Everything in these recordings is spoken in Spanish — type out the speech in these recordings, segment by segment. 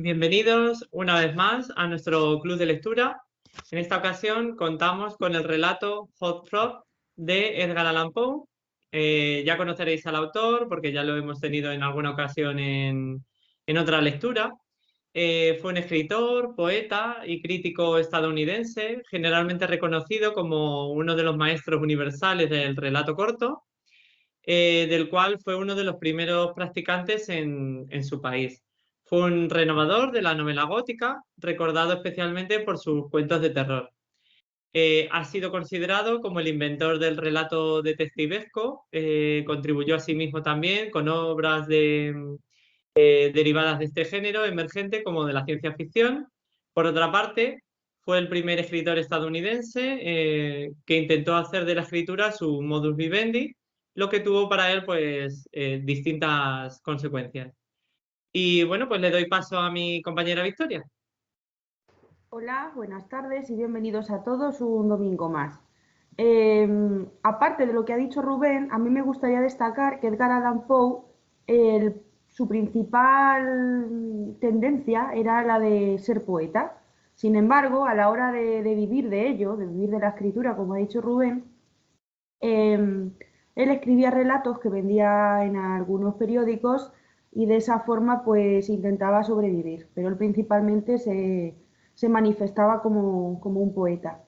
Bienvenidos una vez más a nuestro club de lectura. En esta ocasión contamos con el relato Hot Frog de Edgar Allan Poe. Ya conoceréis al autor porque ya lo hemos tenido en alguna ocasión en otra lectura. Fue un escritor, poeta y crítico estadounidense, generalmente reconocido como uno de los maestros universales del relato corto, del cual fue uno de los primeros practicantes en su país. Fue un renovador de la novela gótica, recordado especialmente por sus cuentos de terror. Ha sido considerado como el inventor del relato detectivesco, contribuyó asimismo también con obras derivadas de este género emergente como de la ciencia ficción. Por otra parte, fue el primer escritor estadounidense que intentó hacer de la escritura su modus vivendi, lo que tuvo para él pues distintas consecuencias. Y bueno, pues le doy paso a mi compañera Victoria. Hola, buenas tardes y bienvenidos a todos un domingo más. Aparte de lo que ha dicho Rubén, a mí me gustaría destacar que Edgar Allan Poe, su principal tendencia era la de ser poeta. Sin embargo, a la hora de vivir de ello, de vivir de la escritura, como ha dicho Rubén, él escribía relatos que vendía en algunos periódicos y de esa forma pues intentaba sobrevivir, pero él principalmente se manifestaba como un poeta.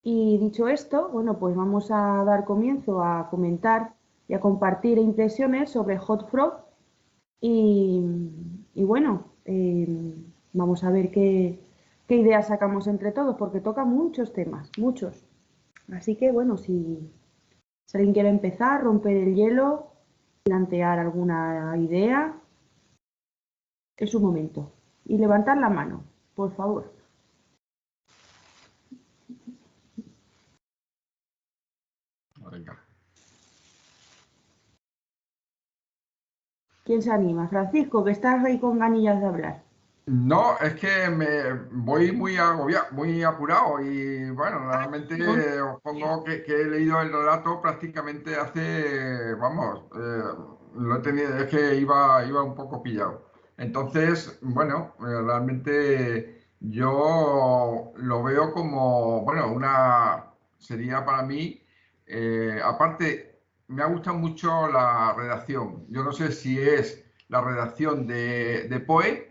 Y dicho esto, bueno, pues vamos a dar comienzo a comentar y a compartir impresiones sobre Hot Frog y, y bueno, vamos a ver qué ideas sacamos entre todos, porque toca muchos temas, muchos. Así que bueno, si alguien quiere empezar, romper el hielo, plantear alguna idea, es su momento. Y levantar la mano, por favor. Venga. ¿Quién se anima? Francisco, que estás ahí con ganillas de hablar. No, es que me voy muy agobiado, muy apurado y bueno, realmente os pongo que he leído el relato prácticamente hace, vamos, lo he tenido, es que iba un poco pillado. Entonces, bueno, realmente yo lo veo como, bueno, sería para mí, aparte, me ha gustado mucho la redacción. Yo no sé si es la redacción de Poe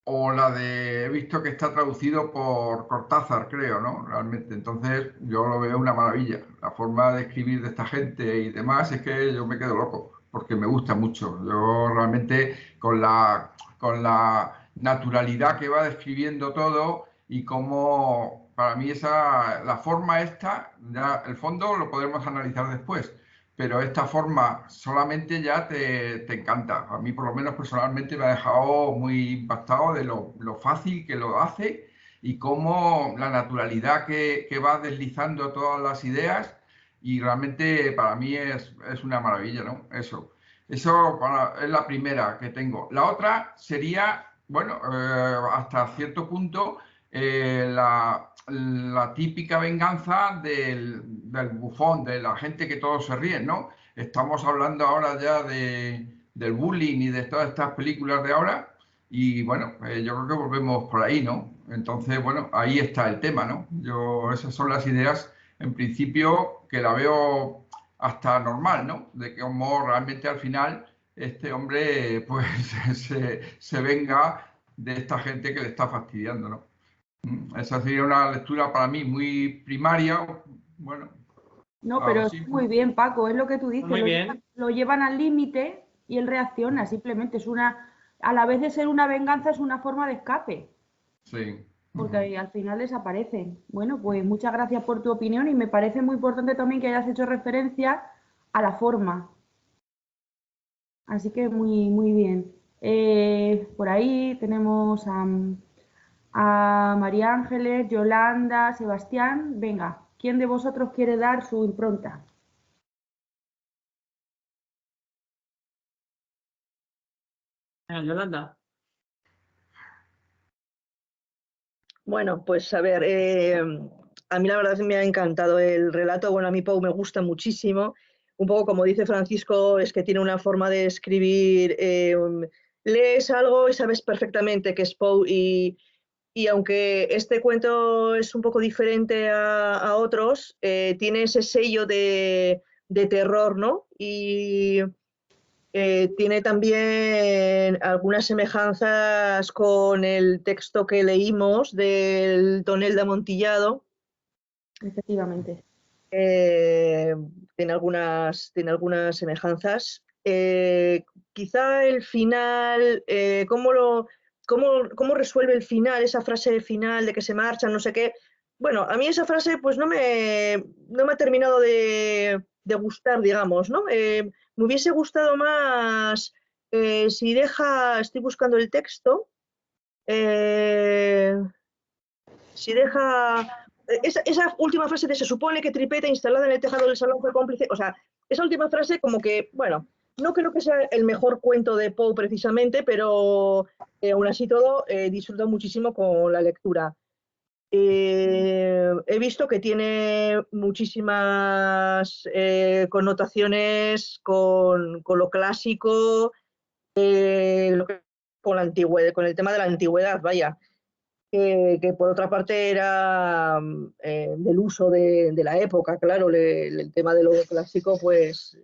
o la he visto que está traducido por Cortázar, creo, ¿no? Realmente, entonces yo lo veo una maravilla. La forma de escribir de esta gente y demás es que yo me quedo loco, porque me gusta mucho. Yo realmente con la naturalidad que va describiendo todo y cómo, para mí la forma esta, ya el fondo lo podremos analizar después, pero esta forma solamente ya te encanta. A mí, por lo menos personalmente, me ha dejado muy impactado de lo fácil que lo hace y cómo la naturalidad que va deslizando todas las ideas. Y realmente para mí es una maravilla, ¿no? Eso es la primera que tengo. La otra sería, bueno, hasta cierto punto, la típica venganza del bufón, de la gente que todos se ríen, ¿no? Estamos hablando ahora ya del bullying y de todas estas películas de ahora y bueno, yo creo que volvemos por ahí, ¿no? Entonces, bueno, ahí está el tema, ¿no? Esas son las ideas, en principio, que la veo hasta normal, ¿no? De que como realmente al final este hombre pues se venga de esta gente que le está fastidiando, ¿no? Esa sería una lectura para mí muy primaria, bueno, No, pero así. está muy bien, Paco, es lo que tú dices, Muy bien. lo llevan al límite y él reacciona, simplemente a la vez de ser una venganza, es una forma de escape, Sí. porque al final desaparecen. Bueno, pues muchas gracias por tu opinión y me parece muy importante también que hayas hecho referencia a la forma. Así que muy bien. Por ahí tenemos a María Ángeles, Yolanda, Sebastián. Venga, ¿quién de vosotros quiere dar su impronta? Yolanda. Bueno, pues a ver, a mí la verdad es que me ha encantado el relato. Bueno, a mí Pau me gusta muchísimo. Un poco como dice Francisco, es que tiene una forma de escribir lees algo y sabes perfectamente que es Poe y aunque este cuento es un poco diferente a otros, tiene ese sello de terror, ¿no? Y tiene también algunas semejanzas con el texto que leímos del Tonel de Amontillado. Efectivamente. Tiene algunas semejanzas. Quizá el final, ¿cómo resuelve el final, esa frase final de que se marchan, no sé qué? Bueno, a mí esa frase pues no me ha terminado de gustar, digamos, ¿no? Me hubiese gustado más si estoy buscando el texto, si deja esa última frase de se supone que Tripeta instalada en el tejado del salón fue cómplice, o sea, esa última frase como que, bueno, no creo que sea el mejor cuento de Poe precisamente, pero aún así todo disfruto muchísimo con la lectura. He visto que tiene muchísimas connotaciones con lo clásico, con la antigüedad, con el tema de la antigüedad, vaya. Que por otra parte era del uso de la época, claro, el tema de lo clásico pues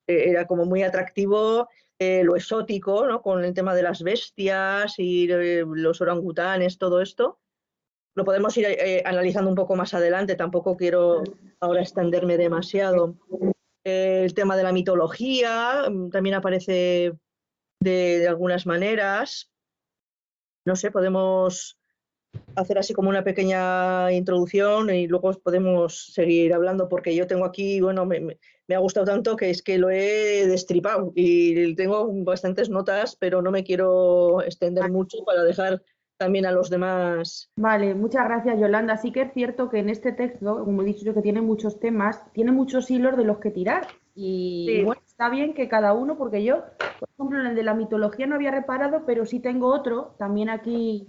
era como muy atractivo, lo exótico, ¿no? Con el tema de las bestias y los orangutanes, todo esto. Lo podemos ir analizando un poco más adelante, tampoco quiero ahora extenderme demasiado. El tema de la mitología también aparece de algunas maneras. No sé, podemos hacer así como una pequeña introducción y luego podemos seguir hablando porque yo tengo aquí, bueno, me ha gustado tanto que es que lo he destripado y tengo bastantes notas, pero no me quiero extender mucho para dejar también a los demás. Vale, muchas gracias, Yolanda. Sí que es cierto que en este texto, como he dicho yo, que tiene muchos temas, tiene muchos hilos de los que tirar. Y Sí, bueno, está bien que cada uno, porque yo, por ejemplo, en el de la mitología no había reparado, pero sí tengo otro, también aquí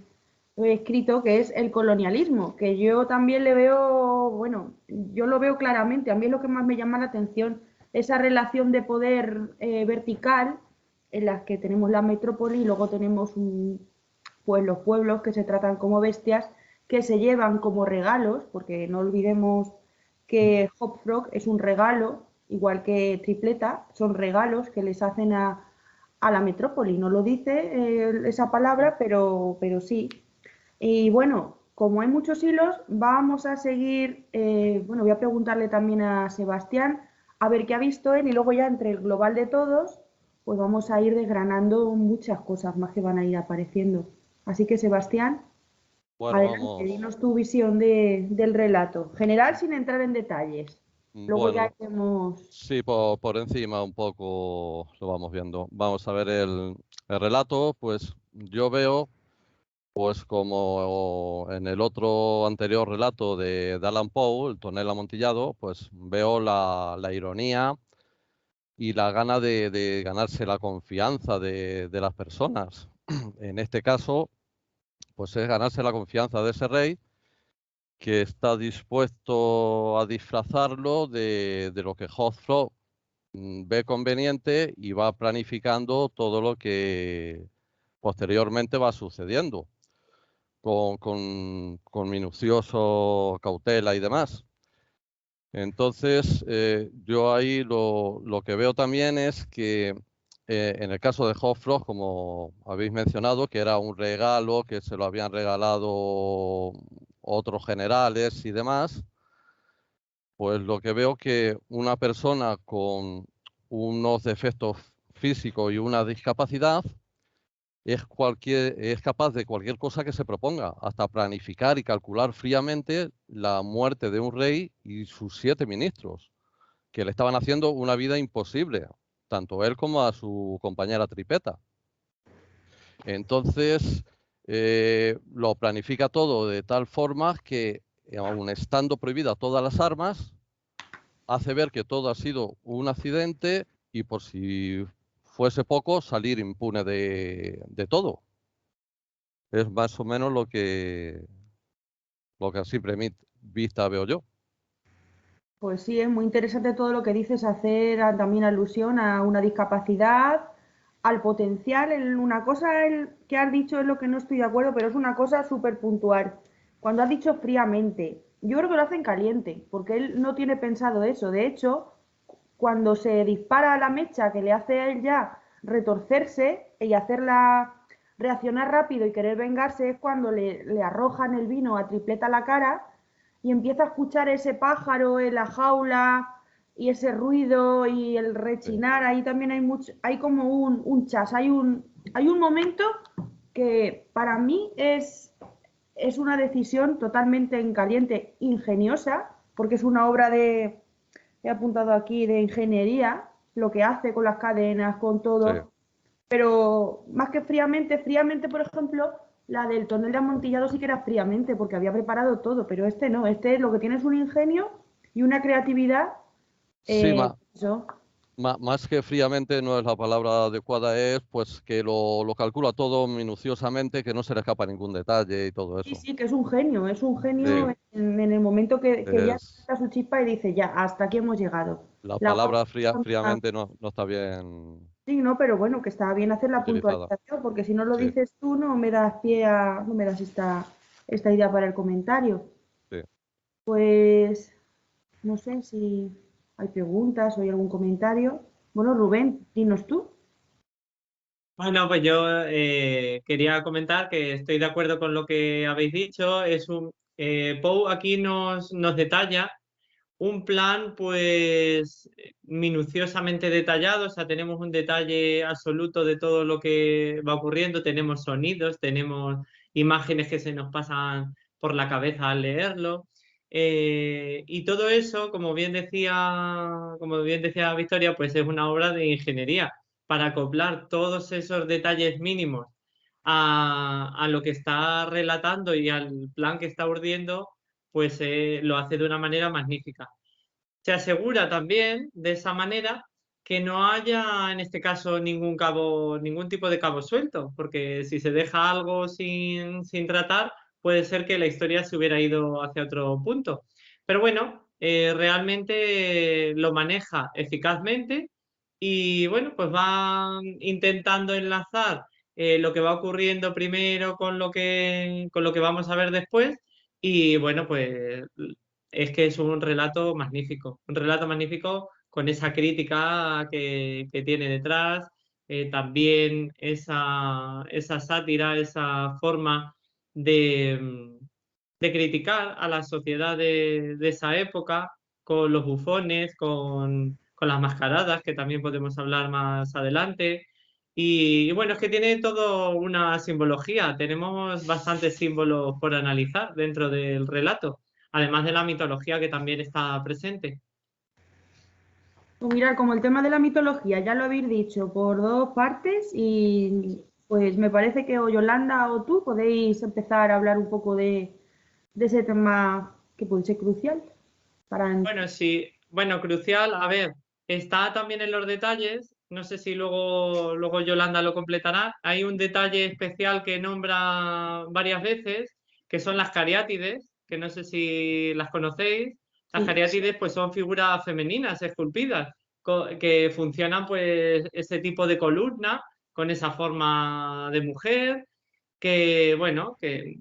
he escrito, que es el colonialismo, que yo también le veo, bueno, yo lo veo claramente. A mí es lo que más me llama la atención, esa relación de poder vertical en las que tenemos la metrópoli y luego tenemos pues los pueblos que se tratan como bestias, que se llevan como regalos, porque no olvidemos que Hop Frog es un regalo, igual que Tripleta, son regalos que les hacen a la metrópoli. No lo dice esa palabra, pero sí. Y bueno, como hay muchos hilos, vamos a seguir, bueno, voy a preguntarle también a Sebastián a ver qué ha visto él y luego ya entre el global de todos, pues vamos a ir desgranando muchas cosas más que van a ir apareciendo. Así que Sebastián, Bueno, adelante, vamos. dinos tu visión del relato, general sin entrar en detalles. Luego ya Bueno, iremos... sí, por encima un poco lo vamos viendo. Vamos a ver el relato, pues yo veo, pues como en el otro anterior relato de Allan Poe, el tonel amontillado, pues veo la ironía y la gana de ganarse la confianza de las personas. En este caso, pues es ganarse la confianza de ese rey que está dispuesto a disfrazarlo de lo que Hotfrog ve conveniente y va planificando todo lo que posteriormente va sucediendo con minucioso cautela y demás. Entonces, yo ahí lo que veo también es que en el caso de Hotfrog, como habéis mencionado, que era un regalo que se lo habían regalado otros generales y demás, pues lo que veo que una persona con unos defectos físicos y una discapacidad es capaz de cualquier cosa que se proponga, hasta planificar y calcular fríamente la muerte de un rey y sus 7 ministros, que le estaban haciendo una vida imposible, tanto él como a su compañera Tripeta. Entonces, lo planifica todo de tal forma que, aun estando prohibidas todas las armas, hace ver que todo ha sido un accidente y, por si fuese poco, salir impune de todo. Es más o menos lo que a simple vista veo yo. Pues sí, es muy interesante todo lo que dices, hacer también alusión a una discapacidad, al potencial en una cosa que has dicho es lo que no estoy de acuerdo, pero es una cosa súper puntual. Cuando has dicho fríamente, yo creo que lo hacen caliente, porque él no tiene pensado eso. De hecho, cuando se dispara la mecha que le hace a él ya retorcerse y hacerla reaccionar rápido y querer vengarse, es cuando le arrojan el vino a Tripleta a la cara y empieza a escuchar ese pájaro en la jaula y ese ruido y el rechinar. Ahí también hay mucho, hay como un chas, hay un momento que para mí es una decisión totalmente en caliente, ingeniosa, porque es una obra he apuntado aquí, de ingeniería, lo que hace con las cadenas, con todo. Sí. Pero más que fríamente, por ejemplo, la del tonel de Amontillado sí que era fríamente, porque había preparado todo, pero este no, este lo que tiene es un ingenio y una creatividad. Sí, Eso. más que fríamente no es la palabra adecuada, es pues que lo calcula todo minuciosamente, que no se le escapa ningún detalle y todo Sí, eso. sí, que es un genio Sí, en el momento que ya es, está su chispa y dice, ya, hasta aquí hemos llegado. la La palabra guapa- fríamente no está bien Sí, no, pero bueno, que está bien hacer la utilizada. puntualización, porque si no lo Sí, dices tú, no me das pie a, no me das esta idea para el comentario. sí. Pues no sé si hay preguntas o hay algún comentario. Bueno, Rubén, dinos tú. Bueno, pues yo quería comentar que estoy de acuerdo con lo que habéis dicho. Poe aquí nos detalla un plan pues minuciosamente detallado, o sea, tenemos un detalle absoluto de todo lo que va ocurriendo, tenemos sonidos, tenemos imágenes que se nos pasan por la cabeza al leerlo. Y todo eso, como bien decía Victoria, pues es una obra de ingeniería para acoplar todos esos detalles mínimos a lo que está relatando y al plan que está urdiendo, pues lo hace de una manera magnífica. Se asegura también de esa manera que no haya en este caso ningún tipo de cabo suelto, porque si se deja algo sin tratar, puede ser que la historia se hubiera ido hacia otro punto. Pero bueno, realmente lo maneja eficazmente y bueno, pues va intentando enlazar lo que va ocurriendo primero con lo que vamos a ver después. Y bueno, pues es que es un relato magnífico con esa crítica que tiene detrás, también esa sátira, esa forma de, de criticar a la sociedad de esa época, con los bufones, con las mascaradas, que también podemos hablar más adelante. Y bueno, es que tiene todo una simbología, tenemos bastantes símbolos por analizar dentro del relato, además de la mitología que también está presente. Pues mirad, como el tema de la mitología ya lo habéis dicho por dos partes y pues me parece que o Yolanda o tú podéis empezar a hablar un poco de ese tema que puede ser crucial para... Bueno, sí, bueno, crucial, a ver, está también en los detalles, no sé si luego Yolanda lo completará, hay un detalle especial que nombra varias veces, que son las cariátides, que no sé si las conocéis. Las Sí. cariátides pues son figuras femeninas esculpidas, que funcionan pues ese tipo de columna, con esa forma de mujer, que bueno, que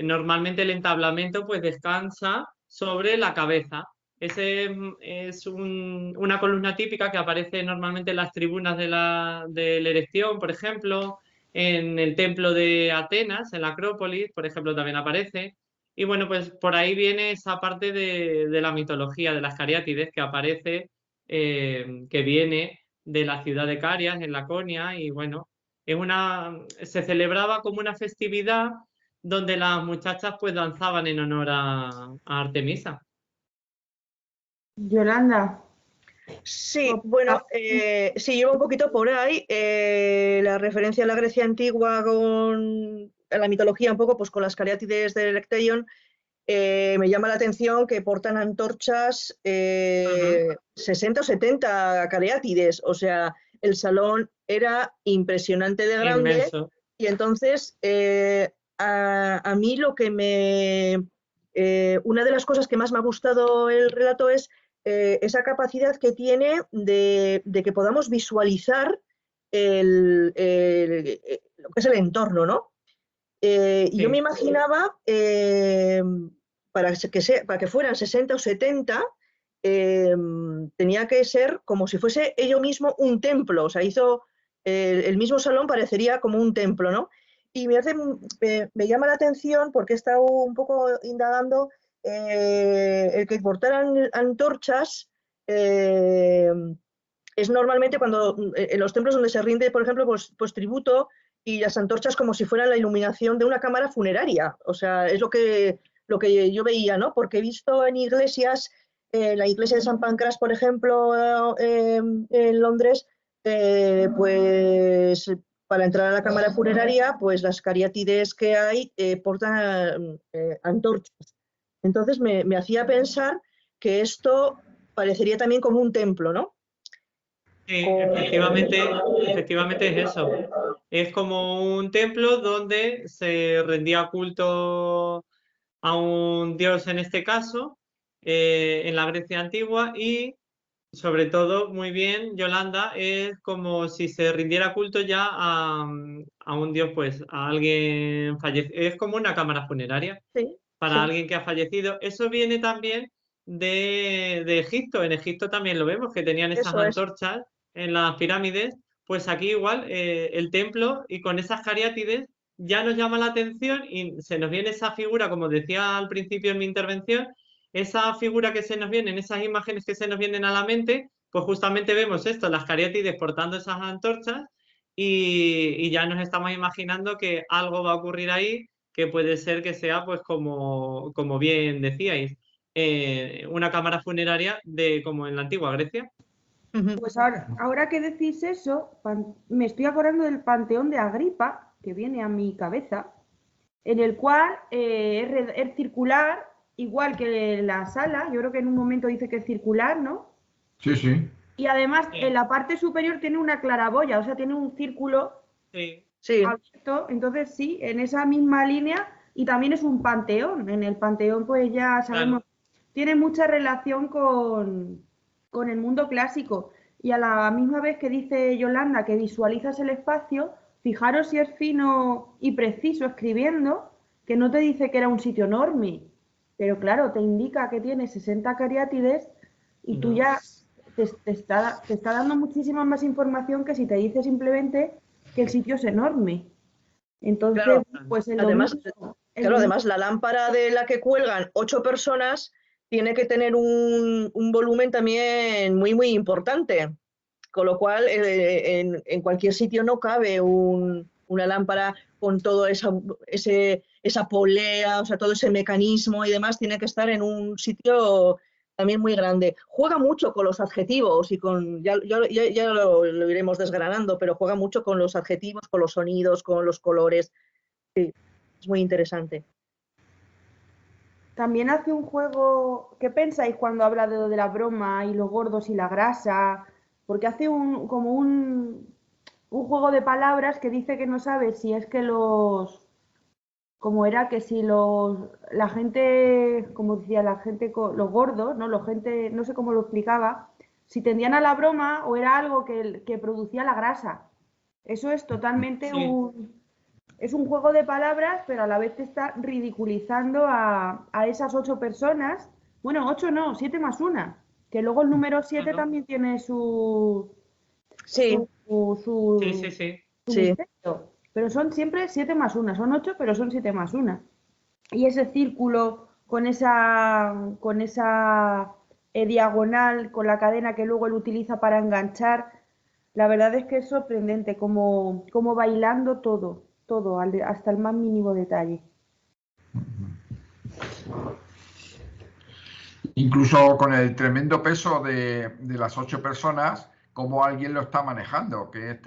normalmente el entablamento pues descansa sobre la cabeza. Ese es una columna típica que aparece normalmente en las tribunas de la erección, por ejemplo, en el templo de Atenas, en la Acrópolis, por ejemplo, también aparece. Y bueno, pues por ahí viene esa parte de la mitología de las cariátides que aparece, que viene de la ciudad de Carias, en Laconia, y bueno, se celebraba como una festividad donde las muchachas pues danzaban en honor a Artemisa. Yolanda. Sí, bueno, sí, lleva un poquito por ahí. La referencia a la Grecia antigua a la mitología un poco, pues con las cariátides del Electeion, me llama la atención que portan antorchas, Ujú. 60 o 70 cariátides, o sea, el salón era impresionante de grande Inmenso. y entonces a mí una de las cosas que más me ha gustado el relato es esa capacidad que tiene de que podamos visualizar lo que es el entorno, ¿no? Y yo me imaginaba, para que fueran 60 o 70, tenía que ser como si fuese ello mismo un templo, o sea, el mismo salón parecería como un templo, ¿no? Y me llama la atención, porque he estado un poco indagando, el que portaran antorchas es normalmente cuando en los templos donde se rinde, por ejemplo, pues tributo, y las antorchas como si fueran la iluminación de una cámara funeraria. O sea, es lo que yo veía, ¿no? Porque he visto en iglesias, la iglesia de San Pancras, por ejemplo, en Londres, pues para entrar a la cámara funeraria, pues las cariátides que hay portan antorchas. Entonces me hacía pensar que esto parecería también como un templo, ¿no? Sí, efectivamente es eso. Es como un templo donde se rendía culto a un dios en este caso, en la Grecia antigua, y sobre todo, muy bien, Yolanda, es como si se rindiera culto ya a un dios, pues a alguien fallecido. Es como una cámara funeraria Sí, para sí. alguien que ha fallecido. Eso viene también de Egipto. En Egipto también lo vemos, que tenían esas Eso es. antorchas en las pirámides. Pues aquí igual el templo y con esas cariátides ya nos llama la atención y se nos viene esa figura, como decía al principio en mi intervención, esa figura que se nos viene, en esas imágenes que se nos vienen a la mente, pues justamente vemos esto, las cariátides portando esas antorchas y ya nos estamos imaginando que algo va a ocurrir ahí que puede ser que sea, pues como bien decíais, una cámara funeraria como en la antigua Grecia. Pues ahora que decís eso, me estoy acordando del Panteón de Agripa, que viene a mi cabeza, en el cual es circular, igual que la sala, yo creo que en un momento dice que es circular, ¿no? Sí, sí. Y además en la parte superior tiene una claraboya, o sea, tiene un círculo Sí, Sí, abierto, entonces sí, en esa misma línea, y también es un panteón, en el panteón pues ya sabemos, claro. tiene mucha relación con el mundo clásico, y a la misma vez que dice Yolanda que visualizas el espacio, fijaros si es fino y preciso escribiendo, que no te dice que era un sitio enorme, pero claro, te indica que tiene 60 cariátides y tú No. ya te está dando muchísima más información que si te dice simplemente que el sitio es enorme. Entonces, claro. pues Además, el claro, domingo, además la lámpara de la que cuelgan 8 personas tiene que tener un volumen también muy, muy importante. Con lo cual, en cualquier sitio no cabe una lámpara con todo esa polea, o sea, todo ese mecanismo y demás, tiene que estar en un sitio también muy grande. Juega mucho con los adjetivos y ya lo iremos desgranando, pero juega mucho con los adjetivos, con los sonidos, con los colores. Sí, es muy interesante. también hace un juego, ¿qué pensáis cuando habla de lo de la broma y los gordos y la grasa? Porque hace un juego de palabras que dice que no sabe si es que como era que si la gente, como decía la gente, los gordos, ¿no? La gente, no sé cómo lo explicaba, si tendían a la broma o era algo que producía la grasa. Eso es totalmente Sí, es un juego de palabras, pero a la vez te está ridiculizando a esas 8 personas. Bueno, 8 no, 7 más 1. Que luego el número 7 claro. también tiene Sí, Sí, sí, sí. su sí. misterio. Pero son siempre 7 más 1. Son 8, pero son 7 más 1. Y ese círculo con esa diagonal, con la cadena que luego él utiliza para enganchar, la verdad es que es sorprendente como bailando todo, todo, hasta el más mínimo detalle. Incluso con el tremendo peso de las 8 personas, cómo alguien lo está manejando, que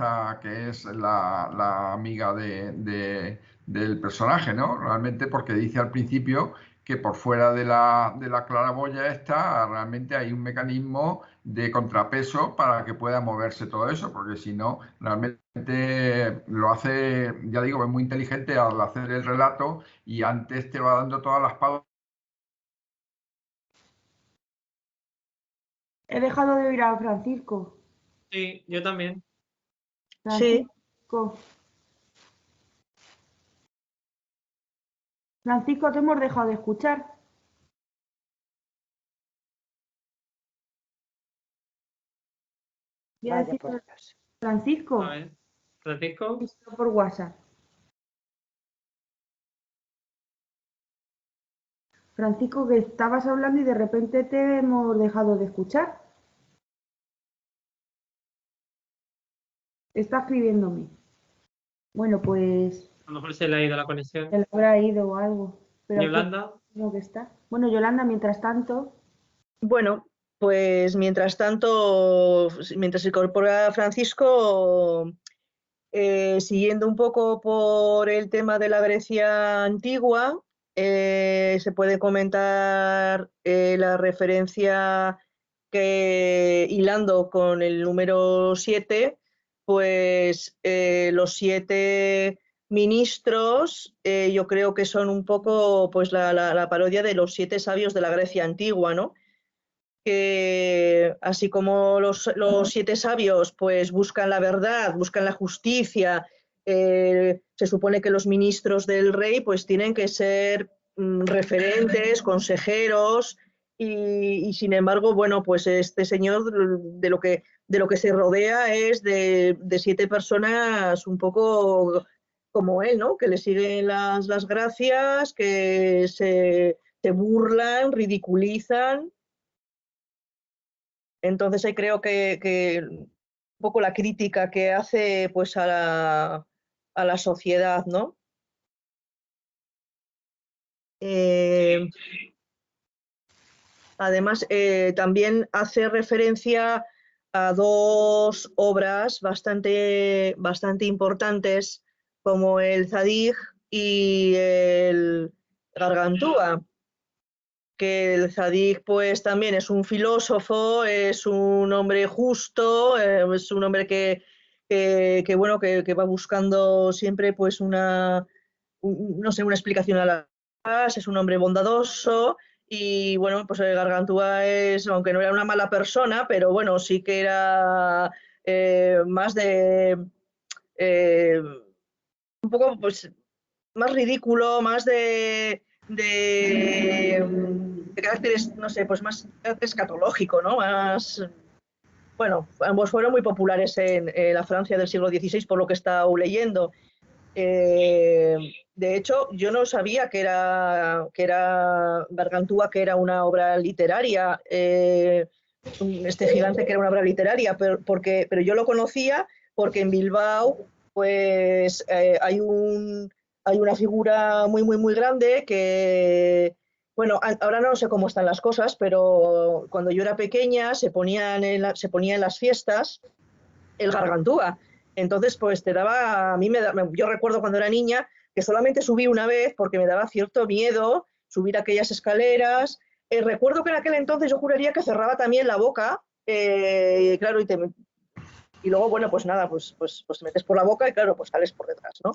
es la amiga del personaje, ¿no? Realmente porque dice al principio que por fuera de la claraboya esta, realmente hay un mecanismo de contrapeso para que pueda moverse todo eso, porque si no, realmente lo hace, ya digo, es muy inteligente al hacer el relato y antes te va dando todas las pautas. He dejado de oír a Francisco. Sí, yo también. Sí. Francisco, te hemos dejado de escuchar. Voy a Vaya decir, por Dios. Francisco, A ver, Francisco. visto por WhatsApp. Francisco, que estabas hablando y de repente te hemos dejado de escuchar. Está escribiéndome. Bueno, pues A lo mejor se le ha ido la conexión. se le habrá ido o algo. Pero Yolanda. creo que está. Bueno, Yolanda, mientras tanto, Bueno, pues mientras tanto, mientras se incorpora Francisco, siguiendo un poco por el tema de la Grecia antigua, se puede comentar la referencia que, hilando con el número 7, pues los 7 ministros, yo creo que son un poco pues la parodia de los 7 sabios de la Grecia antigua, ¿no? Que así como los 7 sabios pues buscan la verdad, buscan la justicia, se supone que los ministros del rey pues tienen que ser referentes, consejeros y sin embargo, bueno, pues este señor de lo que se rodea es de 7 personas un poco como él, ¿no? Que le siguen las gracias, que se burlan, ridiculizan. Entonces ahí creo que un poco la crítica que hace pues a la sociedad, ¿no? Además, también hace referencia a 2 obras bastante importantes, como el Zadig y el Gargantúa, que el Zadig pues también es un filósofo, es un hombre justo, es un hombre que bueno, que va buscando siempre pues no sé, una explicación a las cosas, es un hombre bondadoso y bueno, pues el Gargantúa es, aunque no era una mala persona, pero bueno, sí que era más de un poco pues más ridículo, más de caracteres, no sé, pues más carácter escatológico, ¿no? Más, bueno, ambos fueron muy populares en la Francia del siglo XVI, por lo que he estado leyendo. De hecho, yo no sabía que era Gargantúa, que era una obra literaria, este gigante que era una obra literaria, pero yo lo conocía porque en Bilbao pues hay una figura muy grande que, bueno, ahora no sé cómo están las cosas, pero cuando yo era pequeña se ponía en las fiestas el Gargantúa. Entonces, pues yo recuerdo cuando era niña que solamente subí una vez porque me daba cierto miedo subir aquellas escaleras. Recuerdo que en aquel entonces yo juraría que cerraba también la boca, claro, y luego, bueno, pues nada, pues te metes por la boca y claro, pues sales por detrás, ¿no?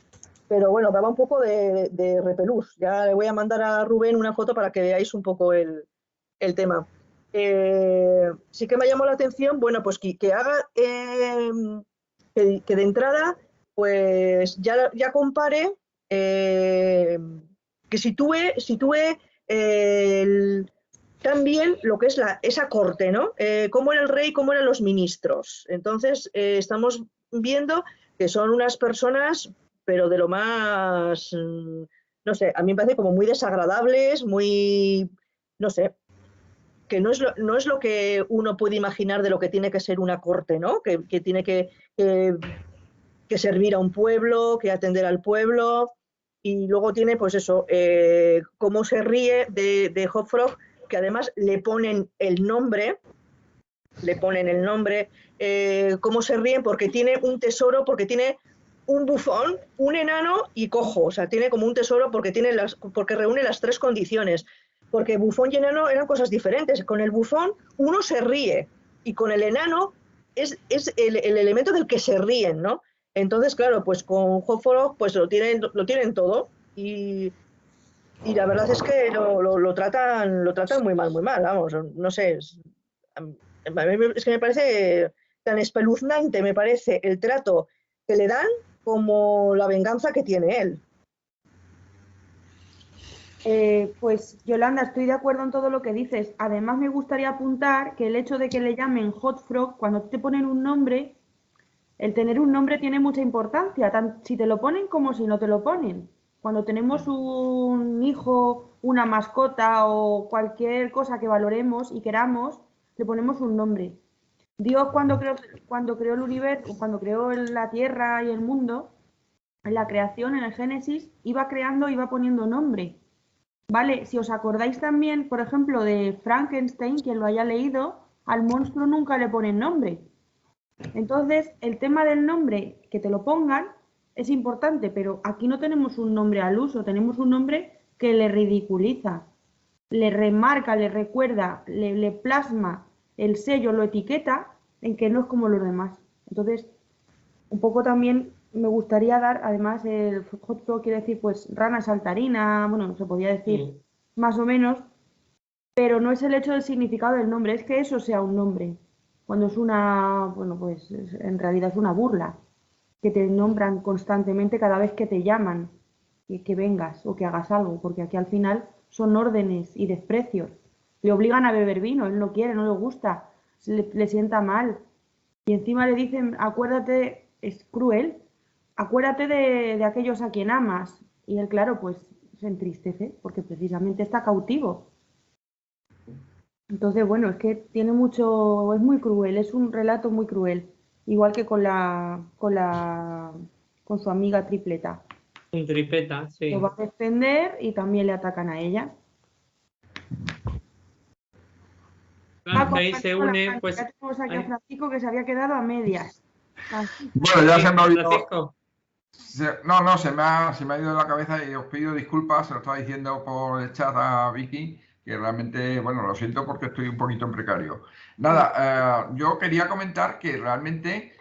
Pero bueno, daba un poco de repelús. Ya le voy a mandar a Rubén una foto para que veáis un poco el tema. Sí que me llamó la atención, bueno, pues que haga, que de entrada, pues ya compare, que sitúe también lo que es esa corte, ¿no? Cómo era el rey, cómo eran los ministros. Entonces, estamos viendo que son unas personas, pero de lo más, no sé, a mí me parece como muy desagradables, muy, no sé, que no es lo que uno puede imaginar de lo que tiene que ser una corte, ¿no? Que tiene que servir a un pueblo, que atender al pueblo, y luego tiene, pues eso, cómo se ríe de Hopfrog, que además le ponen el nombre, cómo se ríen porque tiene un tesoro, porque tiene un bufón, un enano y cojo, o sea, tiene como un tesoro porque reúne las 3 condiciones. Porque bufón y enano eran cosas diferentes. Con el bufón uno se ríe y con el enano es el elemento del que se ríen, ¿no? Entonces, claro, pues con Hopfrog pues lo tienen todo y la verdad es que lo tratan muy mal, vamos, no sé. Es que me parece tan espeluznante, me parece el trato que le dan como la venganza que tiene él. Pues Yolanda, estoy de acuerdo en todo lo que dices. Además, me gustaría apuntar que el hecho de que le llamen Hot Frog, cuando te ponen un nombre, el tener un nombre tiene mucha importancia, si te lo ponen como si no te lo ponen. Cuando tenemos un hijo, una mascota o cualquier cosa que valoremos y queramos, le ponemos un nombre. Dios cuando creó el universo, cuando creó la tierra y el mundo, en la creación, en el Génesis, iba creando, iba poniendo nombre. Vale, si os acordáis también, por ejemplo, de Frankenstein, quien lo haya leído, al monstruo nunca le ponen nombre. Entonces, el tema del nombre, que te lo pongan, es importante, pero aquí no tenemos un nombre al uso, tenemos un nombre que le ridiculiza, le remarca, le recuerda, le plasma el sello, lo etiqueta en que no es como los demás. Entonces, un poco también me gustaría dar, además, el hot dog quiere decir, pues, rana saltarina, bueno, se podía decir más o menos, pero no es el hecho del significado del nombre, es que eso sea un nombre. Cuando es una, bueno, pues en realidad es una burla, que te nombran constantemente cada vez que te llaman, que vengas o que hagas algo, porque aquí al final son órdenes y desprecios. Le obligan a beber vino, él no quiere, no le gusta, le sienta mal. Y encima le dicen, acuérdate, es cruel, acuérdate de aquellos a quien amas. Y él, claro, pues se entristece, porque precisamente está cautivo. Entonces, bueno, es que tiene mucho, es muy cruel, es un relato muy cruel, igual que con su amiga tripleta. Un tripeta, sí. Lo va a defender y también le atacan a ella. Claro, ahí se une, pues. Ya tenemos aquí a Francisco que se había quedado a medias. Bueno, ya se me ha olvidado. Francisco. No, se me ha ido de la cabeza y os pido disculpas, se lo estaba diciendo por el chat a Vicky, que realmente, bueno, lo siento porque estoy un poquito en precario. Nada, yo quería comentar que realmente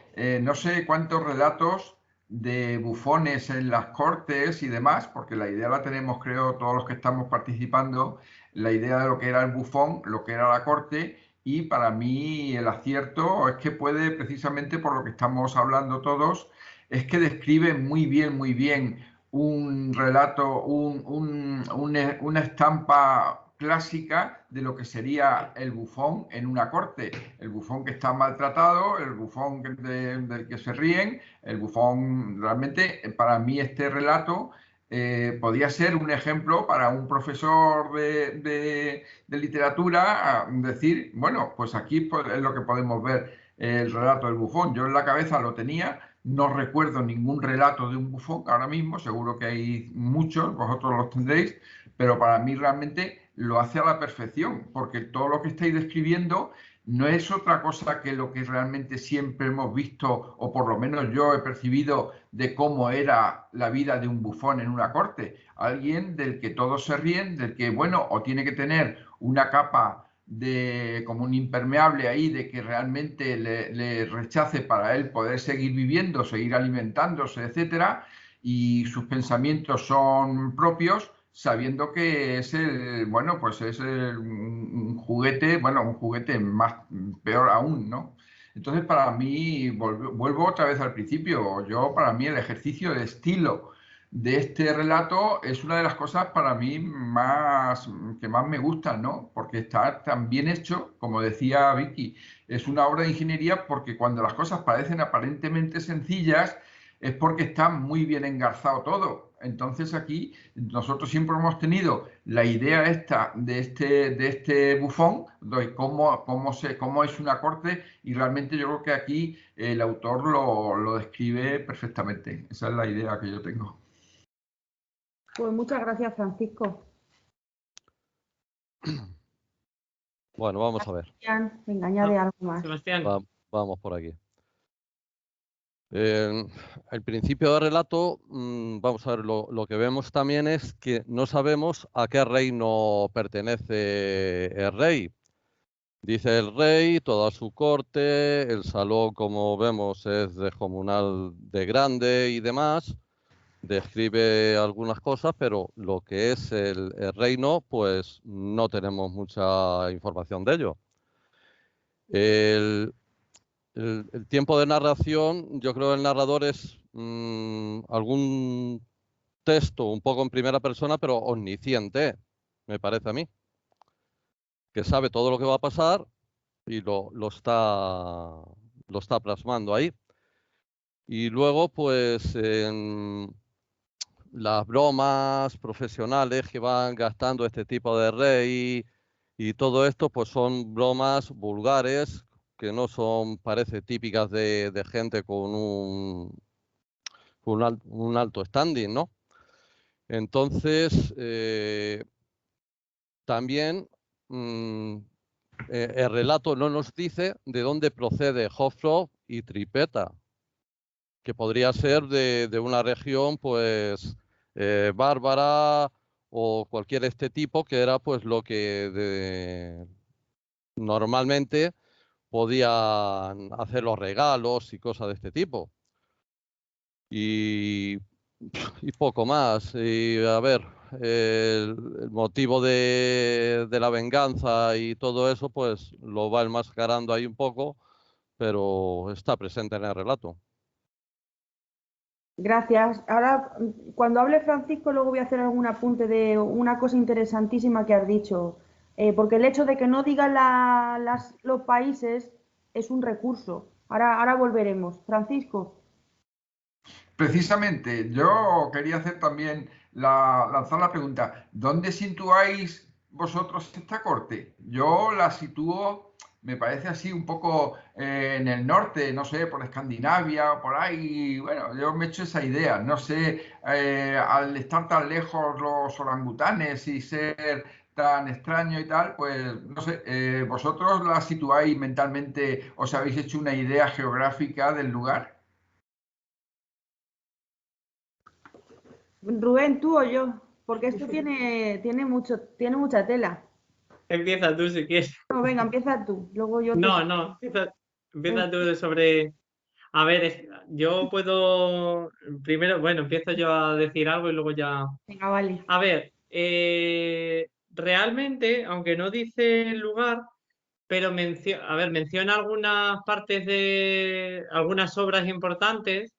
no sé cuántos relatos de bufones en las cortes y demás, porque la idea la tenemos, creo, todos los que estamos participando, la idea de lo que era el bufón, lo que era la corte, y para mí el acierto es que puede, precisamente por lo que estamos hablando todos, es que describe muy bien un relato, una estampa clásica de lo que sería el bufón en una corte. El bufón que está maltratado, el bufón del que se ríen, el bufón, realmente, para mí este relato podía ser un ejemplo para un profesor de literatura, decir, bueno, pues aquí es lo que podemos ver el relato del bufón. Yo en la cabeza lo tenía. No recuerdo ningún relato de un bufón ahora mismo, seguro que hay muchos, vosotros los tendréis, pero para mí realmente lo hace a la perfección, porque todo lo que estáis describiendo no es otra cosa que lo que realmente siempre hemos visto, o por lo menos yo he percibido, de cómo era la vida de un bufón en una corte. Alguien del que todos se ríen, del que, bueno, o tiene que tener una capa como un impermeable ahí, de que realmente le rechace para él poder seguir viviendo, seguir alimentándose, etcétera, y sus pensamientos son propios, sabiendo que es bueno, pues es un juguete, bueno, un juguete más, peor aún, ¿no? Entonces, para mí, vuelvo otra vez al principio, para mí el ejercicio de estilo de este relato es una de las cosas para mí que más me gustan, ¿no? Porque está tan bien hecho, como decía Vicky, es una obra de ingeniería, porque cuando las cosas parecen aparentemente sencillas es porque está muy bien engarzado todo. Entonces aquí nosotros siempre hemos tenido la idea esta de este bufón, de cómo es una corte, y realmente yo creo que aquí el autor lo describe perfectamente. Esa es la idea que yo tengo. Pues muchas gracias, Francisco. Bueno, vamos a ver. Venga, añade algo más. Sebastián. Vamos por aquí. El principio del relato, vamos a ver, lo que vemos también es que no sabemos a qué reino pertenece el rey. Dice el rey, toda su corte, el salón, como vemos, es descomunal de grande y demás. Describe algunas cosas, pero lo que es el reino, pues no tenemos mucha información de ello. el tiempo de narración, yo creo que el narrador es algún texto un poco en primera persona, pero omnisciente, me parece a mí, que sabe todo lo que va a pasar y lo está plasmando ahí. Y luego, pues, las bromas profesionales que van gastando este tipo de rey y todo esto, pues son bromas vulgares que no son, parece, típicas de gente con un alto standing, ¿no? Entonces, también el relato no nos dice de dónde procede Hofstra y Tripeta, que podría ser de una región, pues, bárbara o cualquier este tipo, que era pues lo que normalmente podían hacer los regalos y cosas de este tipo. Y poco más. Y a ver, el motivo de la venganza y todo eso, pues lo va enmascarando ahí un poco, pero está presente en el relato. Gracias. Ahora, cuando hable Francisco, luego voy a hacer algún apunte de una cosa interesantísima que has dicho. Porque el hecho de que no digan los países es un recurso. Ahora volveremos. Francisco. Precisamente, yo quería hacer también lanzar la pregunta, ¿dónde situáis vosotros esta corte? Yo la sitúo, me parece así un poco en el norte, no sé, por Escandinavia, por ahí, bueno, yo me he hecho esa idea, no sé, al estar tan lejos los orangutanes y ser tan extraño y tal, pues no sé, ¿vosotros la situáis mentalmente, os habéis hecho una idea geográfica del lugar? Rubén, ¿tú o yo? Porque esto tiene mucha tela. Empieza tú si quieres. No, venga, empieza tú. Luego yo te... No, empieza tú sobre... A ver, yo puedo... Primero, bueno, empiezo yo a decir algo y luego ya... Venga, vale. A ver, realmente, aunque no dice el lugar, pero menciona algunas partes de algunas obras importantes.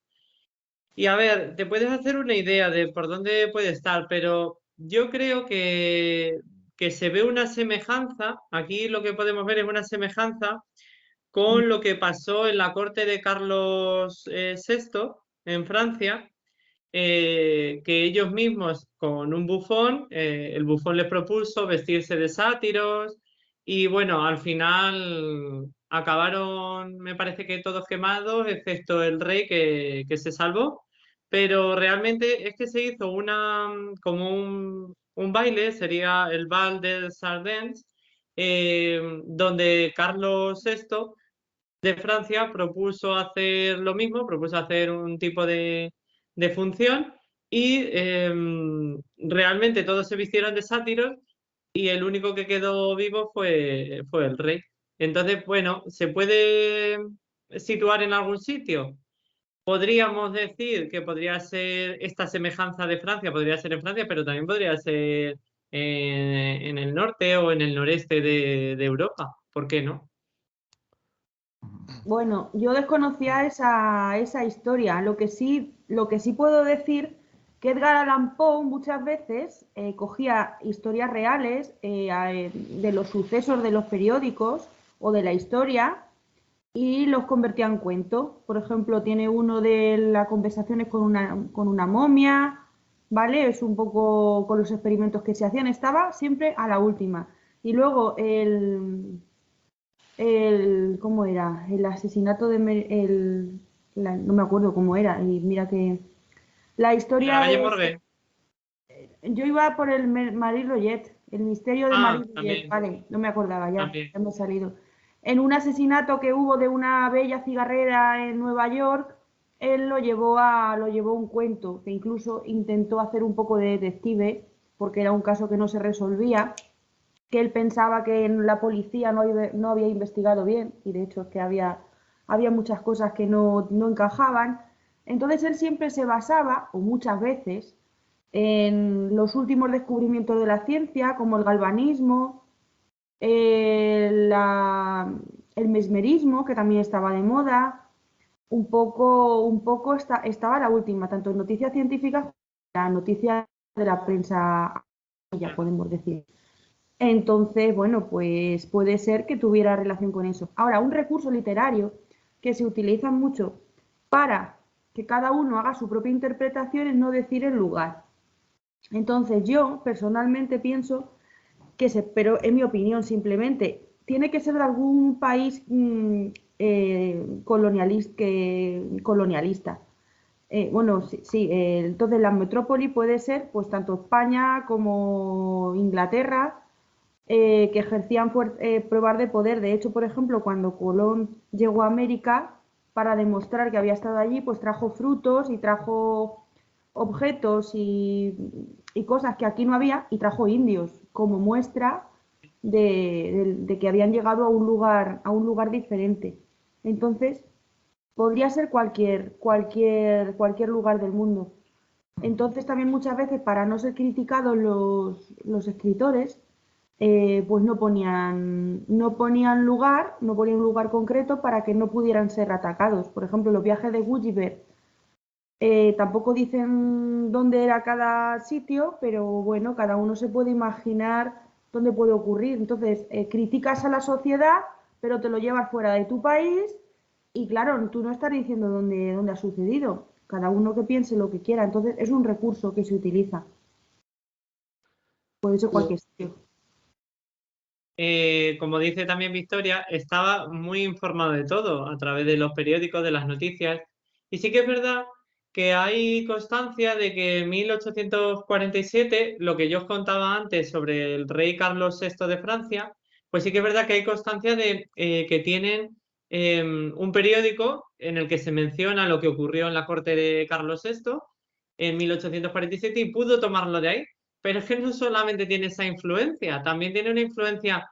Y a ver, te puedes hacer una idea de por dónde puede estar, pero yo creo que se ve una semejanza, aquí lo que podemos ver es una semejanza con lo que pasó en la corte de Carlos VI en Francia, que ellos mismos con un bufón, el bufón les propuso vestirse de sátiros y bueno, al final acabaron, me parece que todos quemados, excepto el rey que se salvó, pero realmente es que se hizo como un baile, sería el Bal des Sardens, donde Carlos VI de Francia propuso hacer lo mismo, propuso hacer un tipo de función y realmente todos se vistieron de sátiros y el único que quedó vivo fue el rey. Entonces, bueno, ¿se puede situar en algún sitio? Podríamos decir que podría ser esta semejanza de Francia, podría ser en Francia, pero también podría ser en el norte o en el noreste de Europa. ¿Por qué no? Bueno, yo desconocía esa historia. Lo que sí puedo decir que Edgar Allan Poe muchas veces cogía historias reales de los sucesos de los periódicos o de la historia y los convertía en cuento. Por ejemplo, tiene uno de las conversaciones con una momia, ¿vale? Es un poco con los experimentos que se hacían, estaba siempre a la última. Y luego ¿cómo era? El asesinato no me acuerdo cómo era, y mira que la ¿De la historia calle es, Morgue? yo iba por el Marie Roget, el misterio de Marie Ah, Roget, también, vale, no me acordaba también. ya me ha salido. En un asesinato que hubo de una bella cigarrera en Nueva York, él lo llevó a un cuento, que incluso intentó hacer un poco de detective, porque era un caso que no se resolvía, que él pensaba que la policía no había investigado bien, y de hecho es que había muchas cosas que no encajaban. Entonces él siempre se basaba, o muchas veces, en los últimos descubrimientos de la ciencia, como el galvanismo, el mesmerismo, que también estaba de moda, un poco estaba la última, tanto en noticias científicas como en la noticia de la prensa, ya podemos decir. Entonces, bueno, pues puede ser que tuviera relación con eso. Ahora, un recurso literario que se utiliza mucho para que cada uno haga su propia interpretación es no decir el lugar. Entonces, yo personalmente pienso pero en mi opinión simplemente, tiene que ser de algún país colonialista. Bueno, sí, sí, entonces la metrópoli puede ser pues tanto España como Inglaterra, que ejercían pruebas de poder. De hecho, por ejemplo, cuando Colón llegó a América, para demostrar que había estado allí, pues trajo frutos y trajo objetos y cosas que aquí no había, y trajo indios como muestra de que habían llegado a un lugar diferente. Entonces, podría ser cualquier lugar del mundo. Entonces, también muchas veces, para no ser criticados los escritores, pues no ponían un lugar concreto para que no pudieran ser atacados. Por ejemplo, los viajes de Gulliver tampoco dicen dónde era cada sitio, pero bueno, cada uno se puede imaginar dónde puede ocurrir. Entonces, criticas a la sociedad, pero te lo llevas fuera de tu país y claro, tú no estás diciendo dónde ha sucedido. Cada uno que piense lo que quiera. Entonces, es un recurso que se utiliza. Puede ser cualquier sitio. Como dice también Victoria, estaba muy informado de todo a través de los periódicos, de las noticias. Y sí que es verdad que hay constancia de que en 1847, lo que yo os contaba antes sobre el rey Carlos VI de Francia, pues sí que es verdad que hay constancia de que tienen un periódico en el que se menciona lo que ocurrió en la corte de Carlos VI en 1847 y pudo tomarlo de ahí. Pero es que no solamente tiene esa influencia, también tiene una influencia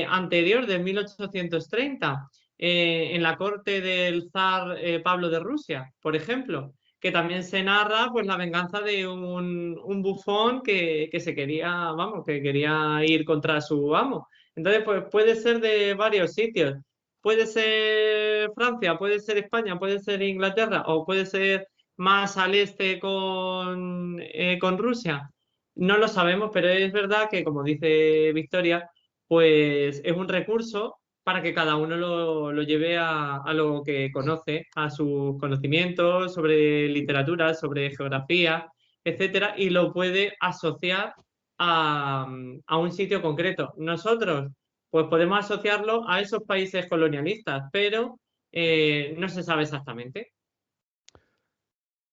anterior de 1830 en la corte del zar Pablo de Rusia, por ejemplo, que también se narra pues la venganza de un bufón que se quería, vamos, que quería ir contra su amo. Entonces, pues puede ser de varios sitios. Puede ser Francia, puede ser España, puede ser Inglaterra o puede ser más al este con Rusia. No lo sabemos, pero es verdad que, como dice Victoria, pues es un recurso para que cada uno lo lleve a lo que conoce, a sus conocimientos sobre literatura, sobre geografía, etcétera, y lo puede asociar a un sitio concreto. Nosotros, pues podemos asociarlo a esos países colonialistas, pero no se sabe exactamente.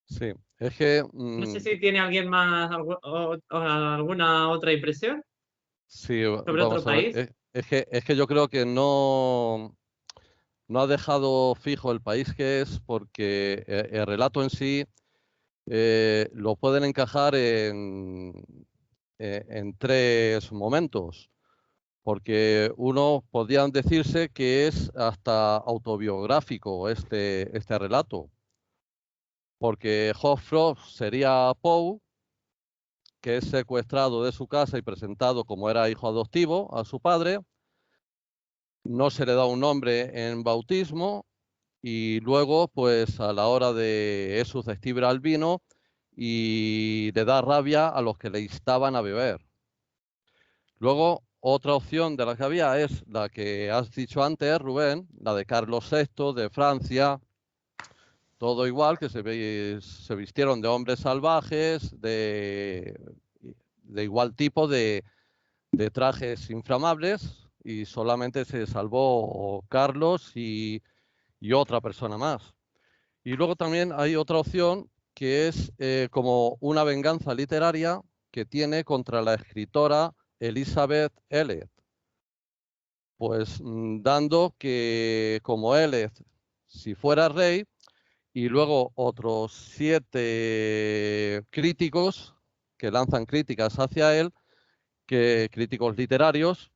Sí, es que No sé si tiene alguien más o alguna otra impresión sí, sobre otro vamos a ver. país. Es que yo creo que no ha dejado fijo el país que es, porque el relato en sí lo pueden encajar en tres momentos. Porque uno podría decirse que es hasta autobiográfico este relato. Porque Hofstra sería Poe, que es secuestrado de su casa y presentado como era hijo adoptivo a su padre. No se le da un nombre en bautismo y luego, pues a la hora de es susceptible al vino y le da rabia a los que le instaban a beber. Luego, otra opción de la que había es la que has dicho antes, Rubén, la de Carlos VI de Francia, todo igual, que se vistieron de hombres salvajes, de igual tipo de trajes inflamables, y solamente se salvó Carlos y otra persona más. Y luego también hay otra opción que es como una venganza literaria que tiene contra la escritora Elizabeth Elliot. Pues dando que como Elliot, si fuera rey, y luego otros 7 críticos que lanzan críticas hacia él, que críticos literarios,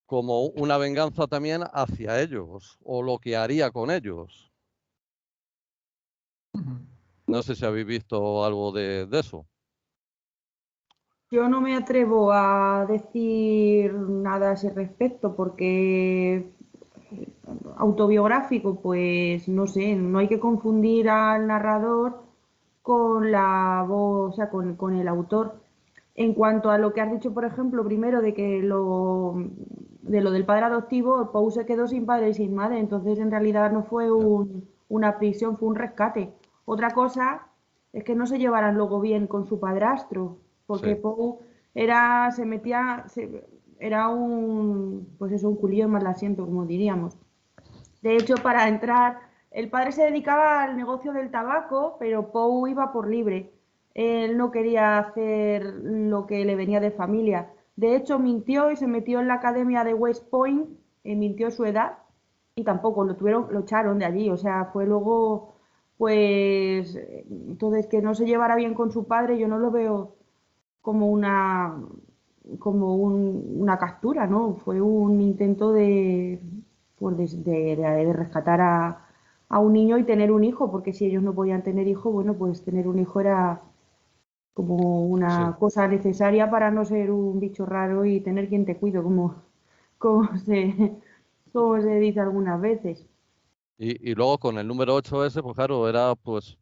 como una venganza también hacia ellos, o lo que haría con ellos. No sé si habéis visto algo de eso. Yo no me atrevo a decir nada a ese respecto porque autobiográfico, pues no sé, no hay que confundir al narrador con la voz, o sea, con el autor. En cuanto a lo que has dicho, por ejemplo, primero de lo del padre adoptivo, Poe se quedó sin padre y sin madre, entonces en realidad no fue una prisión, fue un rescate. Otra cosa es que no se llevaran luego bien con su padrastro, porque Sí. Poe era pues eso, un culillo en mal asiento, como diríamos. De hecho, para entrar, el padre se dedicaba al negocio del tabaco, pero Poe iba por libre. Él no quería hacer lo que le venía de familia. De hecho, mintió y se metió en la academia de West Point, mintió su edad y tampoco lo echaron de allí. O sea, fue luego, pues, entonces que no se llevara bien con su padre, yo no lo veo como una captura, ¿no? Fue un intento pues de rescatar a un niño y tener un hijo, porque si ellos no podían tener hijo, bueno, pues tener un hijo era como Sí. una cosa necesaria para no ser un bicho raro y tener quien te cuide, como se, como se dice algunas veces. Y luego con el número 8 ese, pues claro, era pues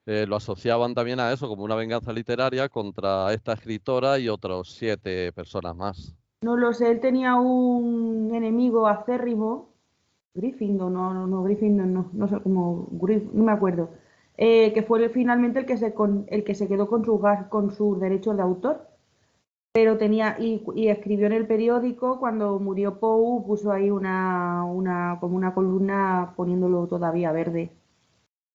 lo asociaban también a eso, como una venganza literaria contra esta escritora y otros 7 personas más. No lo sé, él tenía un enemigo acérrimo, Gryffindor, no, Gryffindor, no sé cómo, no me acuerdo, que fue finalmente el que se quedó con sus derechos de autor, pero y escribió en el periódico, cuando murió Poe, puso ahí como una columna poniéndolo todavía verde.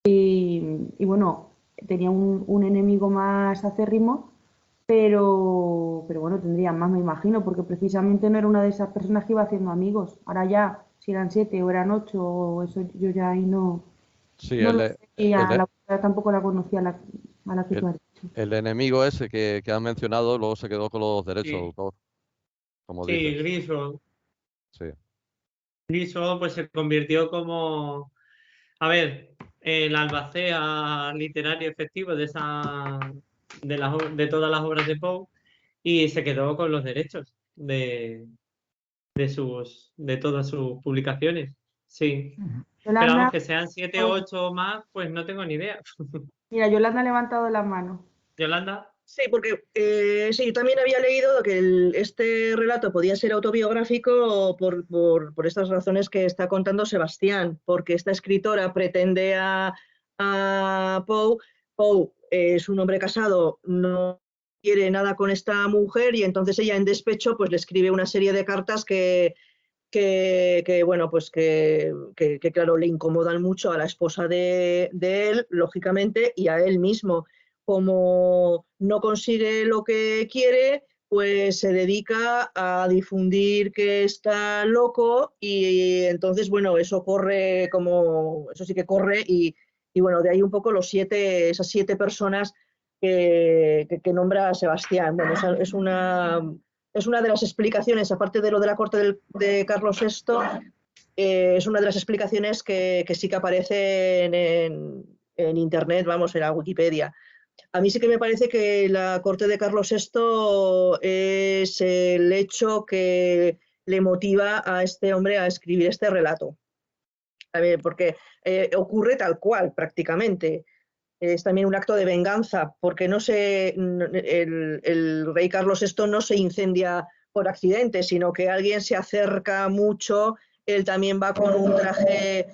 Y bueno, tenía un enemigo más acérrimo, pero bueno, tendría más, me imagino, porque precisamente no era una de esas personas que iba haciendo amigos. Ahora ya, si eran 7 o eran 8, o eso yo ya ahí Sí, no lo sé. Y el, a e- la autora tampoco la conocía a la que tú el, has dicho. el enemigo ese que has mencionado luego se quedó con los derechos de Sí, autor, como sí, dices. Griswold. Sí, Griswold pues se convirtió como, a ver, el albacea literario efectivo de todas las obras de Poe y se quedó con los derechos de todas sus publicaciones. Sí. Pero vamos, Yolanda, que sean 7 o 8 más, pues no tengo ni idea. mira, Yolanda ha levantado la mano. Yolanda, Sí, porque sí, yo también había leído que este relato podía ser autobiográfico por estas razones que está contando Sebastián, porque esta escritora pretende a Poe. Poe es un hombre casado, no quiere nada con esta mujer y entonces ella en despecho pues le escribe una serie de cartas bueno, pues que, claro, le incomodan mucho a la esposa de él, lógicamente, y a él mismo. Como no consigue lo que quiere, pues se dedica a difundir que está loco y entonces, bueno, eso sí que corre y bueno, de ahí un poco esas 7 personas que nombra Sebastián. Bueno, es una de las explicaciones, aparte de lo de la corte de Carlos VI, es una de las explicaciones que sí que aparecen en Internet, vamos, en la Wikipedia. A mí sí que me parece que la corte de Carlos VI es el hecho que le motiva a este hombre a escribir este relato. A ver, porque ocurre tal cual, prácticamente. Es también un acto de venganza, porque el rey Carlos VI no se incendia por accidente, sino que alguien se acerca mucho, él también va con un traje,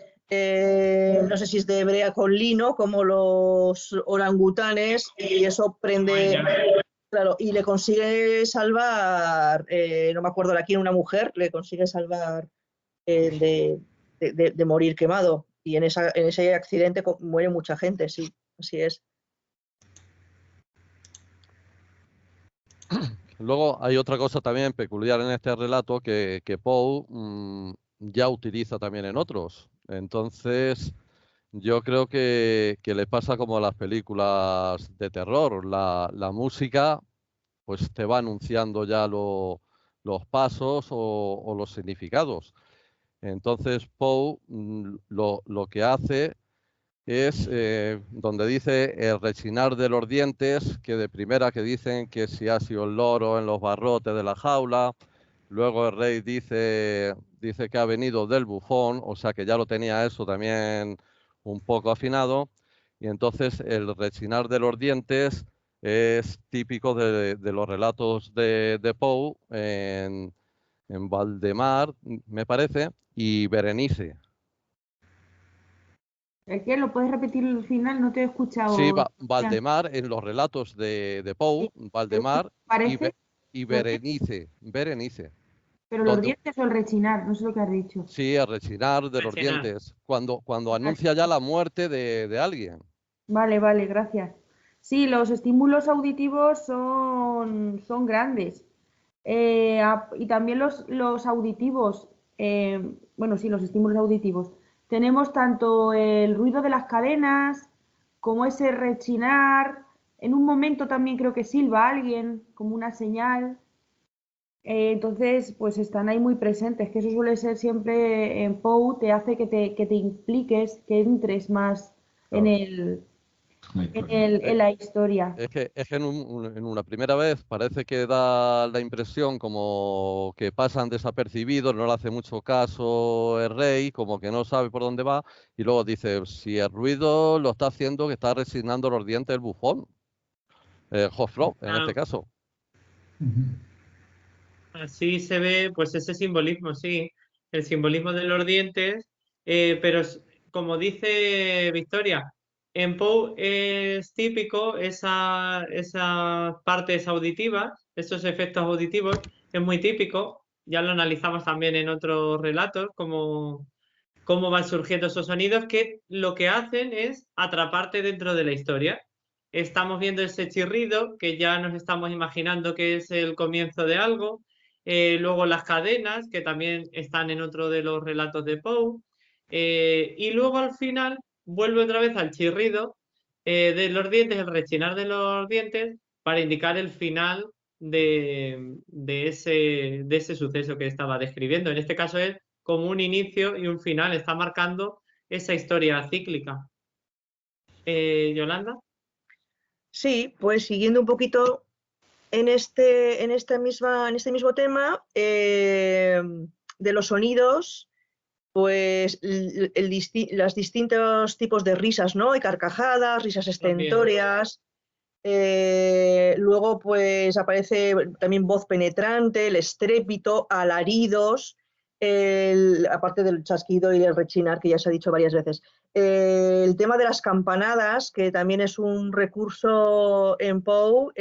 no sé si es de hebrea con lino, como los orangutanes, y eso prende, claro, y le consigue salvar, no me acuerdo a quién, una mujer, le consigue salvar de morir quemado, y en ese accidente muere mucha gente, sí, así es. luego hay otra cosa también peculiar en este relato que Poe ya utiliza también en otros. Entonces, yo creo que le pasa como a las películas de terror. La música pues te va anunciando ya los pasos o los significados. Entonces Poe lo que hace es donde dice el rechinar de los dientes, que de primera que dicen que si ha sido el loro en los barrotes de la jaula, Luego el rey dice que ha venido del bufón, o sea que ya lo tenía eso también un poco afinado. Y entonces el rechinar de los dientes es típico de los relatos de Poe en Valdemar, me parece, y Berenice. ¿El qué? ¿Lo puedes repetir al final? No te he Sí, escuchado. Valdemar en los relatos de Poe, Valdemar y, Parece, y ¿lo qué? Berenice, Pero los donde, dientes o el rechinar, no sé lo que has dicho. sí, el rechinar de los Rechinar. dientes, cuando Vale, anuncia ya la muerte de alguien. vale, gracias. Sí, los estímulos auditivos son grandes. Y también los auditivos, bueno, sí, los estímulos auditivos. Tenemos tanto el ruido de las cadenas como ese rechinar. En un momento también creo que silba alguien como una señal. Entonces, pues están ahí muy presentes, que eso suele ser siempre en Poe, te hace que te impliques, que entres más en Claro, la historia. en la historia. Es que en una primera vez parece que da la impresión como que pasan desapercibidos, no le hace mucho caso el rey, como que no sabe por dónde va, y luego dice, si el ruido lo está haciendo, que está resignando los dientes el bufón, Hofstra, en este Ah, caso. así se ve, pues ese simbolismo, sí, el simbolismo de los dientes, pero como dice Victoria, en Poe es típico esas partes auditivas, esos efectos auditivos, es muy típico, ya lo analizamos también en otros relatos, cómo van surgiendo esos sonidos que lo que hacen es atraparte dentro de la historia. Estamos viendo ese chirrido que ya nos estamos imaginando que es el comienzo de algo. Luego las cadenas, que también están en otro de los relatos de Poe. Y luego al final vuelve otra vez al chirrido de los dientes, el rechinar de los dientes, para indicar el final de ese suceso que estaba describiendo. En este caso es como un inicio y un final, está marcando esa historia cíclica. Yolanda. Sí, pues siguiendo un poquito en este mismo tema de los sonidos, pues los distintos tipos de risas, ¿no? Hay carcajadas, risas También, estentóreas, luego pues aparece también voz penetrante, el estrépito, alaridos, aparte del chasquido y el rechinar que ya se ha dicho varias veces. El tema de las campanadas, que también es un recurso en Poe,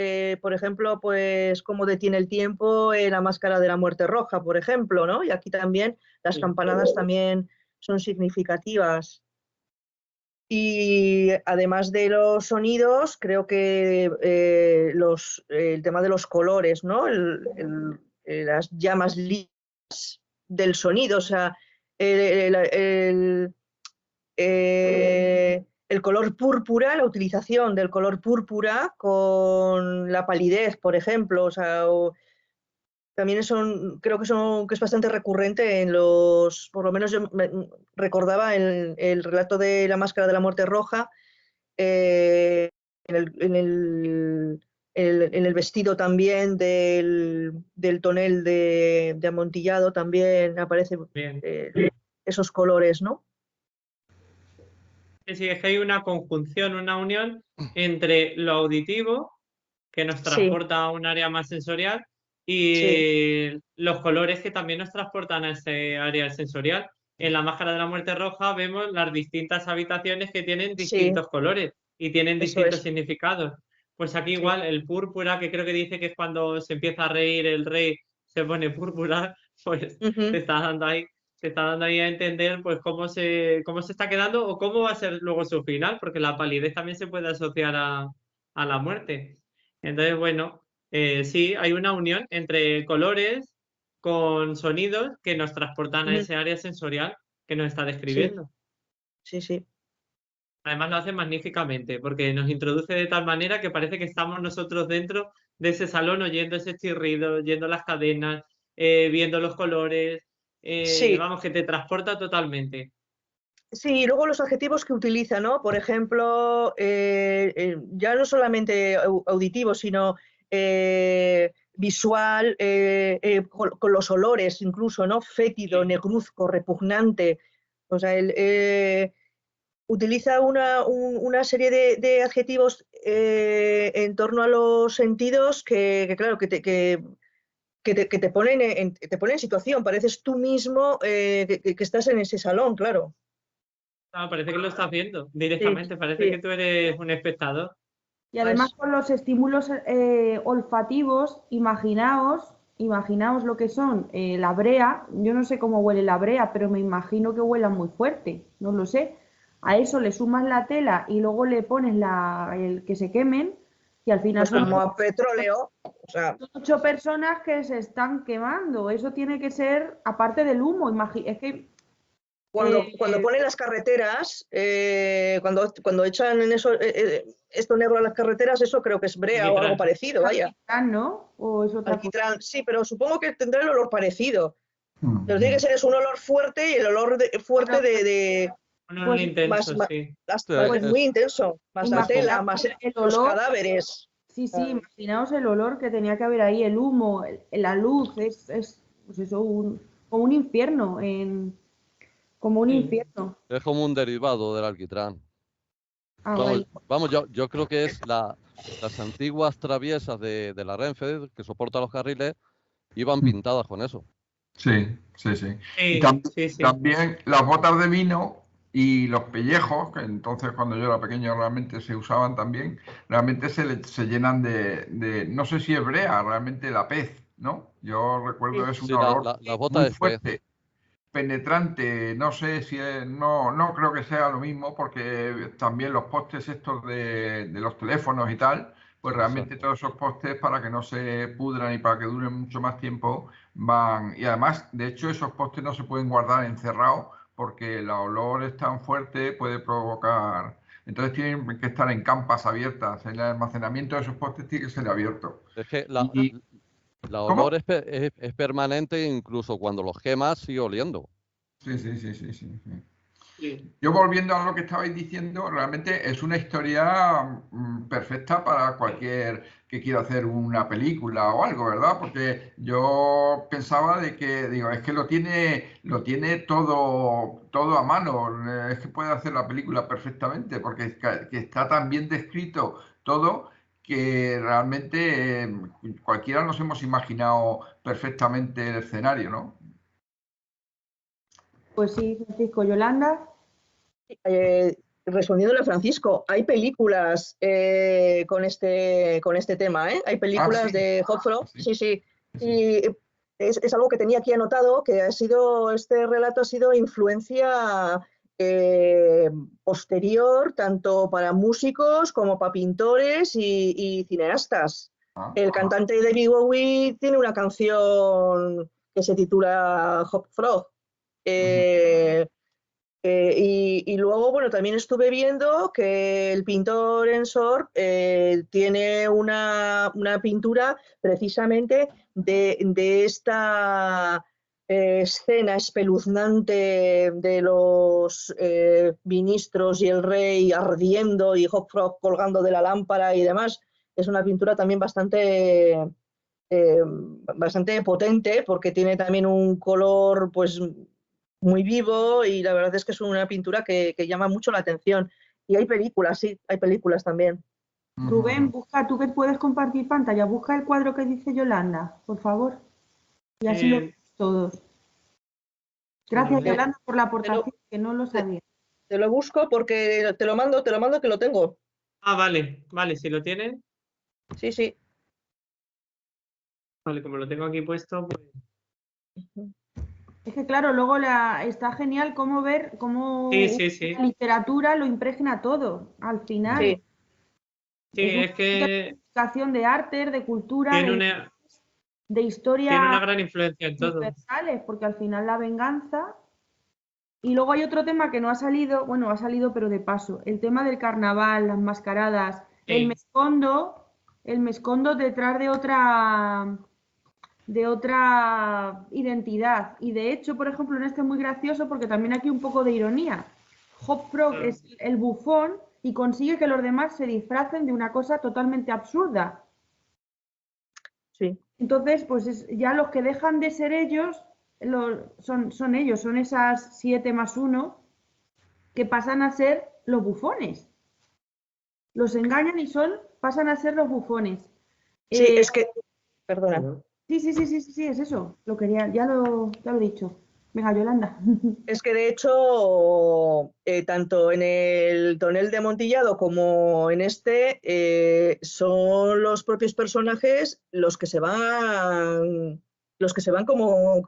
por ejemplo, pues cómo detiene el tiempo en La Máscara de la Muerte Roja, por ejemplo, ¿no? Y aquí también las sí. campanadas también son significativas. Y además de los sonidos, creo que el tema de los colores, ¿no? Las llamas líneas del sonido, o sea, el, el- el color púrpura, la utilización del color púrpura con la palidez, por ejemplo, o sea, también creo que es bastante recurrente en por lo menos yo recordaba el relato de La Máscara de la Muerte Roja, eh, en el vestido también del tonel de Amontillado también aparecen Bien. esos colores, ¿no? Sí, es que hay una conjunción, una unión entre lo auditivo, que nos Sí, transporta a un área más sensorial, sí, y los colores que también nos transportan a ese área sensorial. En la Máscara de la Muerte Roja vemos las distintas habitaciones que tienen sí, distintos colores y tienen eso distintos es, significados. Pues aquí sí. igual el púrpura, que creo que dice que es cuando se empieza a reír el rey, se pone púrpura, pues te Ujú, está dando ahí, te está dando ahí a entender pues cómo se está quedando o cómo va a ser luego su final, porque la palidez también se puede asociar a la muerte. Entonces, bueno, sí, hay una unión entre colores con sonidos que nos transportan a ujú, ese área sensorial que nos está sí, describiendo. sí, sí. Además lo hace magníficamente porque nos introduce de tal manera que parece que estamos nosotros dentro de ese salón oyendo ese chirrido, oyendo las cadenas, viendo los colores, Sí, vamos, que te transporta totalmente. sí, y luego los adjetivos que utiliza, ¿no? Por ejemplo, ya no solamente auditivos, sino visual, con los olores incluso, ¿no? Fétido, negruzco, repugnante. O sea, utiliza una serie de adjetivos en torno a los sentidos claro, que te ponen en situación. Pareces tú mismo que estás en ese salón, claro. No, parece que lo estás viendo directamente, parece sí. que tú eres un espectador. Y además con los estímulos olfativos, imaginaos lo que son la brea. Yo no sé cómo huele la brea, pero me imagino que huela muy fuerte, no lo sé. A eso le sumas la tela y luego le pones el que se quemen y al final Pues como a petróleo. O sea, 8 personas que se están quemando. Eso tiene que ser, aparte del humo, es que cuando ponen las carreteras, cuando echan en eso, esto negro a las carreteras, eso creo que es brea o algo parecido, vaya. alquitrán, ¿no? ¿O es otra cosa? Alquitrán, sí, pero supongo que tendrá el olor parecido. Lo que tiene que ser es un olor fuerte y el olor fuerte Un intenso, sí. muy intenso, más la tela, más el los olor. cadáveres. Sí, imaginaos el olor que tenía que haber ahí, el humo, la luz, es pues eso, como un infierno, como un infierno. Es como un derivado del alquitrán. Vale. Vamos, yo creo que es las antiguas traviesas de la Renfe, que soporta los carriles, iban pintadas con eso. Sí. Y también las botas de vino y los pellejos, que entonces cuando yo era pequeño realmente se usaban también, realmente se llenan de, no sé si es brea, realmente la pez, ¿no? Yo recuerdo es un olor la bota muy es fuerte, penetrante, no sé si es, no creo que sea lo mismo, porque también los postes estos de los teléfonos y tal, pues realmente todos esos postes, para que no se pudran y para que duren mucho más tiempo, van. Y además, de hecho, esos postes no se pueden guardar encerrados porque el olor es tan fuerte, puede provocar. Entonces tienen que estar en campas abiertas. El almacenamiento de esos postes tiene que ser abierto. Es que la ¿Cómo? olor es permanente, incluso cuando los quemas sigue oliendo. Sí. Sí. Yo volviendo a lo que estabais diciendo, realmente es una historia perfecta para cualquier que quiera hacer una película o algo, ¿verdad? Porque yo pensaba de que, digo, es que lo tiene todo a mano, es que puede hacer la película perfectamente, porque que está tan bien descrito todo que realmente cualquiera nos hemos imaginado perfectamente el escenario, ¿no? Pues sí, Francisco. Yolanda. Respondiéndole a Francisco, hay películas con este tema, ¿eh? Hay películas de Hot Frog, sí. Y es algo que tenía aquí anotado, que este relato ha sido influencia posterior, tanto para músicos como para pintores y cineastas. El cantante David Bowie tiene una canción que se titula Hot Frog. Y luego, bueno, también estuve viendo que el pintor Ensor tiene una pintura precisamente de esta escena espeluznante de los ministros y el rey ardiendo y Hot Frog colgando de la lámpara y demás. Es una pintura también bastante potente, porque tiene también un color pues muy vivo, y la verdad es que es una pintura que llama mucho la atención. Y hay películas, sí, hay películas también. Rubén, busca, tú que puedes compartir pantalla, busca el cuadro que dice Yolanda, por favor. Y así lo vemos todos. Gracias, Yolanda, por la aportación, que no lo sabía. Te lo busco porque te lo mando que lo tengo. Ah, vale, si lo tienes. Sí. Vale, como lo tengo aquí puesto, pues... Es que claro, luego está genial ver cómo Sí. la literatura lo impregna todo, al final. Sí, es que explicación de arte, de cultura, de historia. Tiene una gran influencia en todo. Universales, porque al final la venganza. Y luego hay otro tema que no ha salido, bueno, ha salido pero de paso, el tema del carnaval, las mascaradas, el me escondo detrás de otra identidad. Y de hecho, por ejemplo, en este es muy gracioso porque también aquí un poco de ironía. Hop Frog es el bufón y consigue que los demás se disfracen de una cosa totalmente absurda. Sí. Entonces, pues ya los que dejan de ser ellos son ellos, son esas 7 más 1 que pasan a ser los bufones. Los engañan y pasan a ser los bufones. Sí, es que, perdona. Sí, es eso. Ya lo he dicho. Venga, Yolanda. Es que de hecho, tanto en el tonel de Amontillado como en este, son los propios personajes los que se van como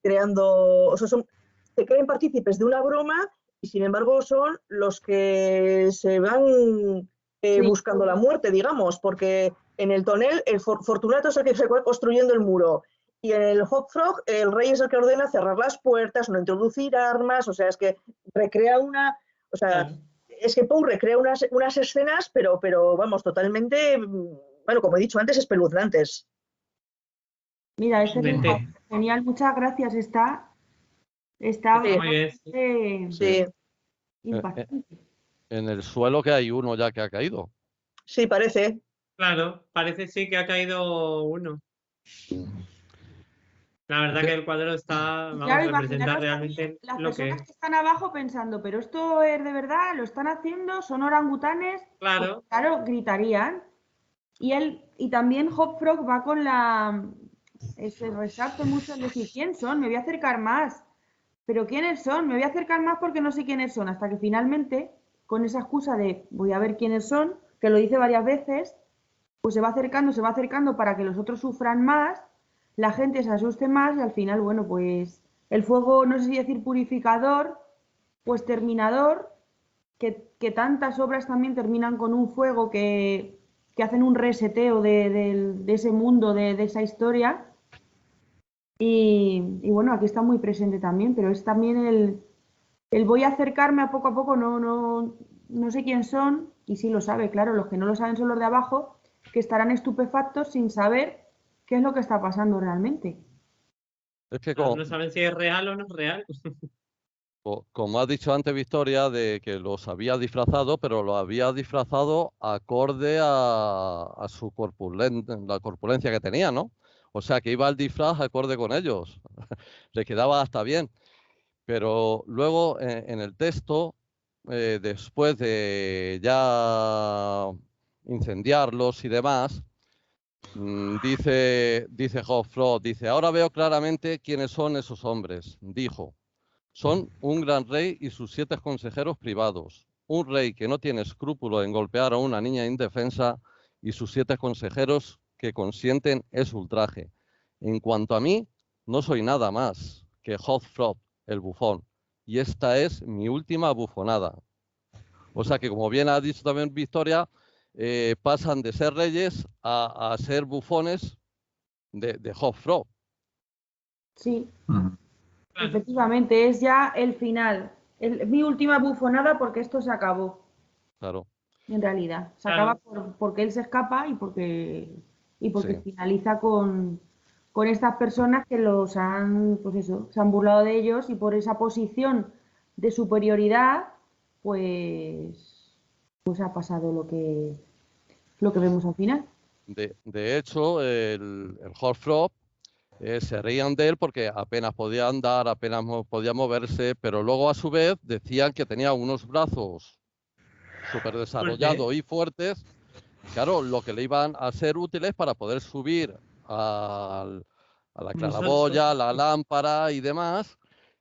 creando, o sea, se creen partícipes de una broma y sin embargo son los que se van Sí. buscando la muerte, digamos, porque en el tonel el Fortunato es el que se va construyendo el muro. Y en el Hot Frog, el rey es el que ordena cerrar las puertas, no introducir armas, o sea, es que recrea o sea, es que Poe recrea unas escenas, pero vamos, totalmente, bueno, como he dicho antes, espeluznantes. Mira, este es genial, muchas gracias. Está Muy bien. Sí. impactante. En el suelo que hay uno ya que ha caído. Sí, parece. Claro, parece sí que ha caído uno. La verdad que el cuadro está, vamos, Claro, representa imaginaros realmente las lo que personas es. que están abajo pensando, pero esto es de verdad, lo están haciendo, son orangutanes, pues, Claro, claro, gritarían. Y también Hop Frog va con se resalta mucho en decir quién son, me voy a acercar más. Pero quiénes son, me voy a acercar más porque no sé quiénes son, hasta que finalmente, con esa excusa de voy a ver quiénes son, que lo dice varias veces, pues se va acercando para que los otros sufran más, la gente se asuste más y al final, bueno, pues el fuego, no sé si decir purificador, pues terminador, que tantas obras también terminan con un fuego que hacen un reseteo de ese mundo, de esa historia. Y bueno, aquí está muy presente también, pero es también el voy a acercarme a poco, no sé quién son, y sí lo sabe, claro, los que no lo saben son los de abajo, que estarán estupefactos sin saber qué es lo que está pasando realmente. Es que no saben si es real o no es real. como has dicho antes, Victoria, de que los había disfrazado, pero los había disfrazado acorde a su la corpulencia que tenía, ¿no? O sea, que iba el disfraz acorde con ellos. Le quedaba hasta bien. Pero luego en el texto, después de ya incendiarlos y demás, dice Hofstra, dice, ahora veo claramente quiénes son esos hombres. Dijo, son un gran rey y sus 7 consejeros privados. Un rey que no tiene escrúpulo en golpear a una niña indefensa y sus 7 consejeros que consienten ese ultraje. En cuanto a mí, no soy nada más que Hofstra, el bufón. Y esta es mi última bufonada. O sea que, como bien ha dicho también Victoria, pasan de ser reyes a ser bufones de Hofstra. Sí, Ujú. Claro, efectivamente, es ya el final. Mi última bufonada porque esto se acabó, Claro, en realidad. Se acaba claro. porque él se escapa y porque sí. finaliza con estas personas que pues eso, se han burlado de ellos y por esa posición de superioridad, pues ha pasado lo que vemos al final. De hecho, el Hofstra se reían de él porque apenas podía andar, apenas podía moverse, pero luego a su vez decían que tenía unos brazos súper desarrollados y fuertes, claro, lo que le iban a ser útiles para poder subir a la claraboya, a la lámpara y demás,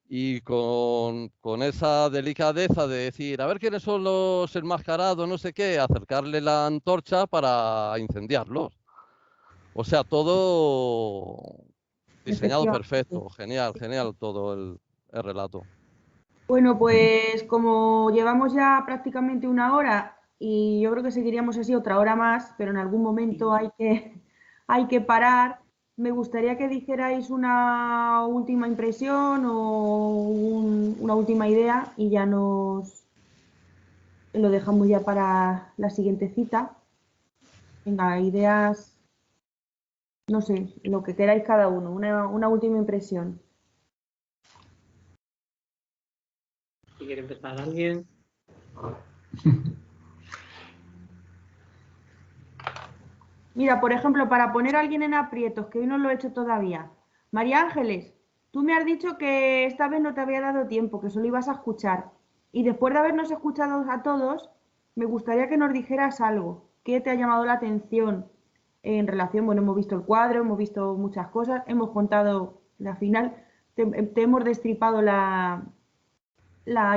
y con esa delicadeza de decir, a ver quiénes son los enmascarados, no sé qué, acercarle la antorcha para incendiarlos. O sea, todo diseñado Efectivamente. perfecto, genial, genial todo el relato. Bueno, pues como llevamos ya prácticamente una hora y yo creo que seguiríamos así otra hora más, pero en algún momento hay que parar, me gustaría que dijerais una última impresión o una última idea y ya lo dejamos ya para la siguiente cita. Venga, ideas, no sé, lo que queráis cada uno, una última impresión. Si quiere empezar alguien. Mira, por ejemplo, para poner a alguien en aprietos, que hoy no lo he hecho todavía. María Ángeles, tú me has dicho que esta vez no te había dado tiempo, que solo ibas a escuchar. Y después de habernos escuchado a todos, me gustaría que nos dijeras algo. ¿Qué te ha llamado la atención en relación? Bueno, hemos visto el cuadro, hemos visto muchas cosas, hemos contado la final, te hemos destripado la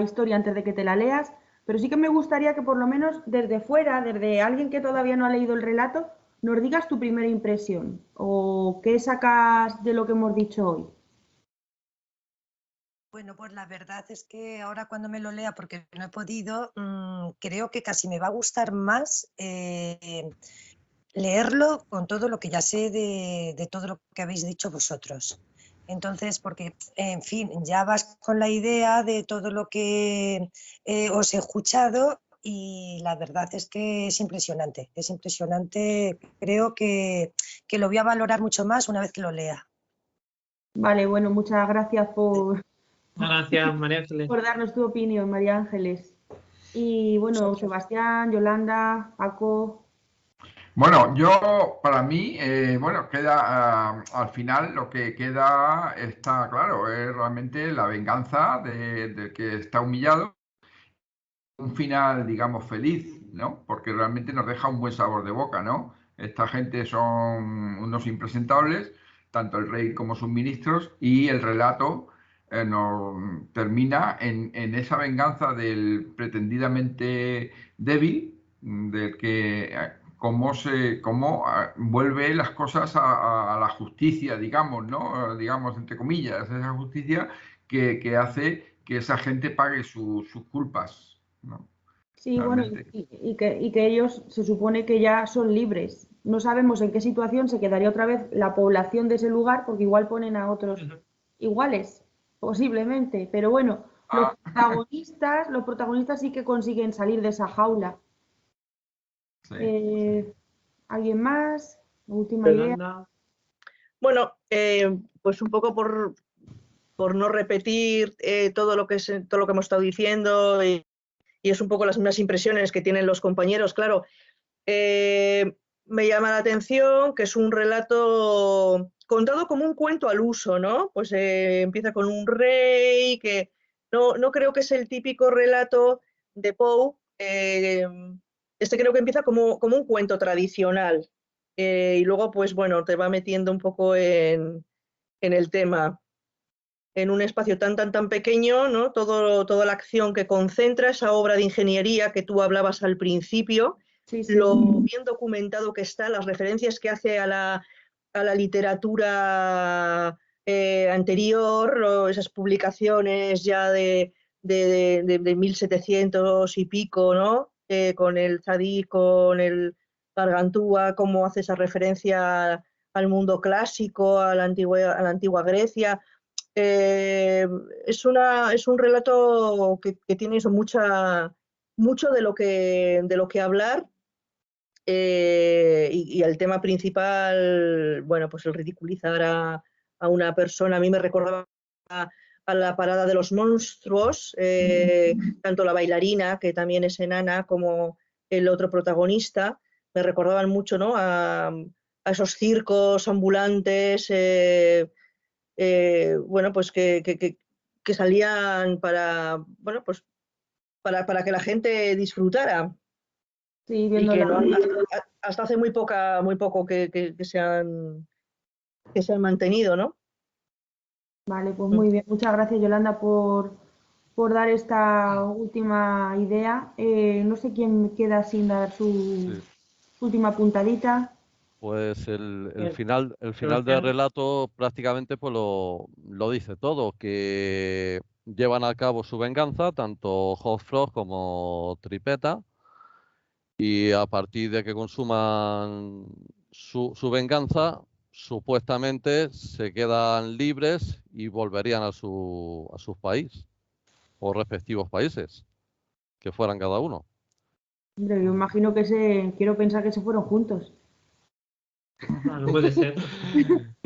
historia antes de que te la leas, pero sí que me gustaría que por lo menos desde fuera, desde alguien que todavía no ha leído el relato, nos digas tu primera impresión o qué sacas de lo que hemos dicho hoy. Bueno, pues la verdad es que ahora cuando me lo lea, porque no he podido, creo que casi me va a gustar más leerlo con todo lo que ya sé de todo lo que habéis dicho vosotros. Entonces, porque, en fin, ya vas con la idea de todo lo que os he escuchado y la verdad es que es impresionante. Es impresionante, creo que lo voy a valorar mucho más una vez que lo lea. Vale, bueno, muchas gracias Gracias, María Ángeles. por darnos tu opinión, María Ángeles. Y bueno, Vosotros. Sebastián, Yolanda, Paco. Bueno, para mí, bueno, al final lo que queda está claro, es realmente la venganza del que está humillado, un final, digamos, feliz, ¿no? Porque realmente nos deja un buen sabor de boca, ¿no? Esta gente son unos impresentables, tanto el rey como sus ministros, y el relato termina en esa venganza del pretendidamente débil, del que cómo vuelve las cosas a la justicia, digamos, ¿no? Digamos, entre comillas, esa justicia que hace que esa gente pague sus culpas, ¿no? Sí, bueno, Realmente. y que ellos se supone que ya son libres. No sabemos en qué situación se quedaría otra vez la población de ese lugar, porque igual ponen a otros iguales, posiblemente. Pero bueno, Ah, los protagonistas sí que consiguen salir de esa jaula. sí. ¿Alguien más? Última idea. Yolanda. Bueno, pues un poco por no repetir todo lo que hemos estado diciendo y es un poco las mismas impresiones que tienen los compañeros, claro. Me llama la atención que es un relato contado como un cuento al uso, ¿no? Pues empieza con un rey que no creo que es el típico relato de Poe. Este creo que empieza como un cuento tradicional y luego, pues bueno, te va metiendo un poco en el tema. En un espacio tan pequeño, ¿no? Toda la acción que concentra, esa obra de ingeniería que tú hablabas al principio, Sí, sí. lo bien documentado que está, las referencias que hace a la literatura anterior, esas publicaciones ya de 1700 y pico, ¿no? Con el Tzadí, con el Gargantúa, cómo hace esa referencia al mundo clásico, a la antigua Grecia. Es un relato que tiene eso, mucho de lo que hablar y el tema principal, bueno, pues el ridiculizar a una persona. A mí me recordaba a la parada de los monstruos, tanto la bailarina, que también es enana, como el otro protagonista, me recordaban mucho, ¿no? a esos circos ambulantes, bueno, pues que salían para, bueno, pues para que la gente disfrutara Sí, y viendo que la... hasta hace muy poco que se han mantenido, ¿no? Vale, pues muy bien. Muchas gracias, Yolanda, por dar esta última idea. No sé quién queda sin dar su última puntadita. Pues el Bien. final del Sebastián. relato prácticamente pues lo dice todo, que llevan a cabo su venganza, tanto Hot Frog como Tripeta, y a partir de que consuman su venganza, supuestamente se quedan libres y volverían a sus países o respectivos países, que fueran cada uno. Hombre, yo imagino quiero pensar que se fueron juntos. Ah, no puede ser.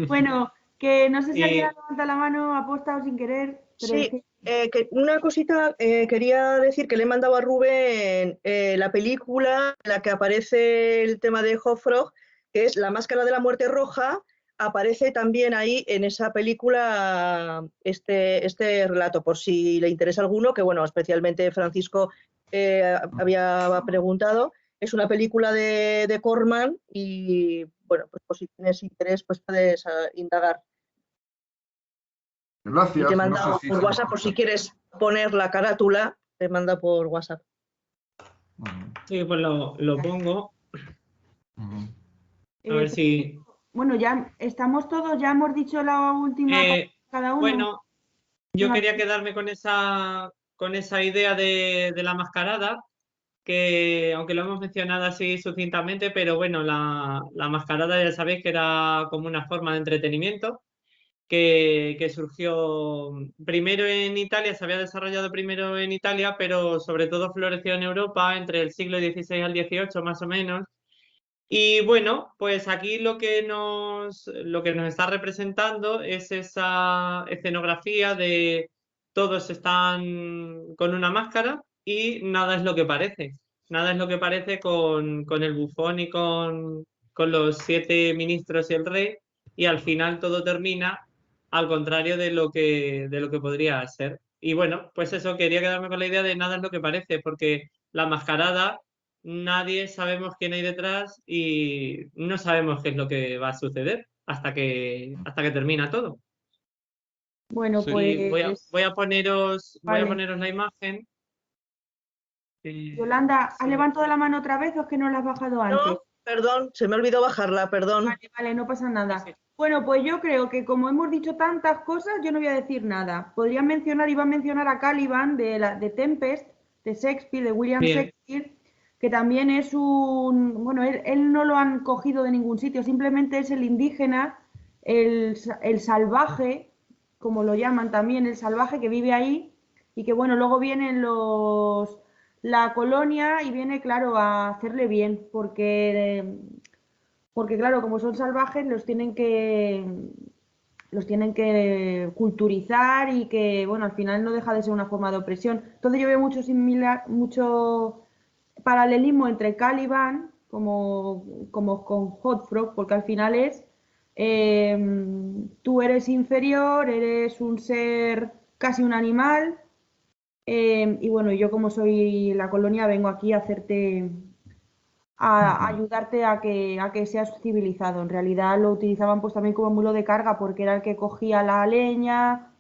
Bueno, que no sé si alguien Y ha levantado la mano, ha apostado sin querer, pero es Sí, que... que una cosita quería decir que le he mandado a Rubén la película en la que aparece el tema de Hot Frog, que es La Máscara de la Muerte Roja. Aparece también ahí en esa película este relato, por si le interesa alguno, que bueno, especialmente Francisco había preguntado. Es una película de Corman y bueno, pues por si tienes interés, pues puedes indagar. Gracias. Y te No manda sé si por se WhatsApp, por si quieres poner la carátula, te manda por WhatsApp. Sí, pues lo pongo. A ver Eh, si... Bueno, ya estamos todos, ya hemos dicho la última parte cada uno. Bueno, yo Venga. quería quedarme con esa idea de la mascarada, que aunque lo hemos mencionado así sucintamente, pero bueno, la mascarada ya sabéis que era como una forma de entretenimiento que surgió primero en Italia, se había desarrollado primero en Italia, pero sobre todo floreció en Europa entre el siglo XVI al XVIII más o menos. Y bueno, pues aquí lo que nos está representando es esa escenografía de todos están con una máscara y nada es lo que parece. Nada es lo que parece con el bufón y con los 7 ministros y el rey, y al final todo termina al contrario de lo que podría ser. Y bueno, pues eso, quería quedarme con la idea de nada es lo que parece, porque la mascarada nadie sabemos quién hay detrás y no sabemos qué es lo que va a suceder hasta que termina todo. Bueno, Sí. Y voy a pues poneros vale. la imagen. Yolanda, ¿has Sí. levantado la mano otra vez o es que no la has bajado antes? No, perdón, se me olvidó bajarla, perdón. Vale, no pasa nada. Sí. Bueno, pues yo creo que como hemos dicho tantas cosas, yo no voy a decir nada. Iba a mencionar a Caliban de Tempest, de Shakespeare, de William Bien. Shakespeare, que también es bueno, él no lo han cogido de ningún sitio, simplemente es el indígena, el salvaje, como lo llaman también, el salvaje que vive ahí y que bueno, luego vienen la colonia y viene, claro, a hacerle bien, porque claro, como son salvajes, los tienen que culturizar y que, bueno, al final no deja de ser una forma de opresión. Entonces yo veo mucho paralelismo entre Caliban como con Hot Frog, porque al final tú eres inferior, eres un ser casi un animal, y bueno, yo como soy la colonia vengo aquí a hacerte a ayudarte a que seas civilizado. En realidad lo utilizaban pues también como mulo de carga porque era el que cogía la leña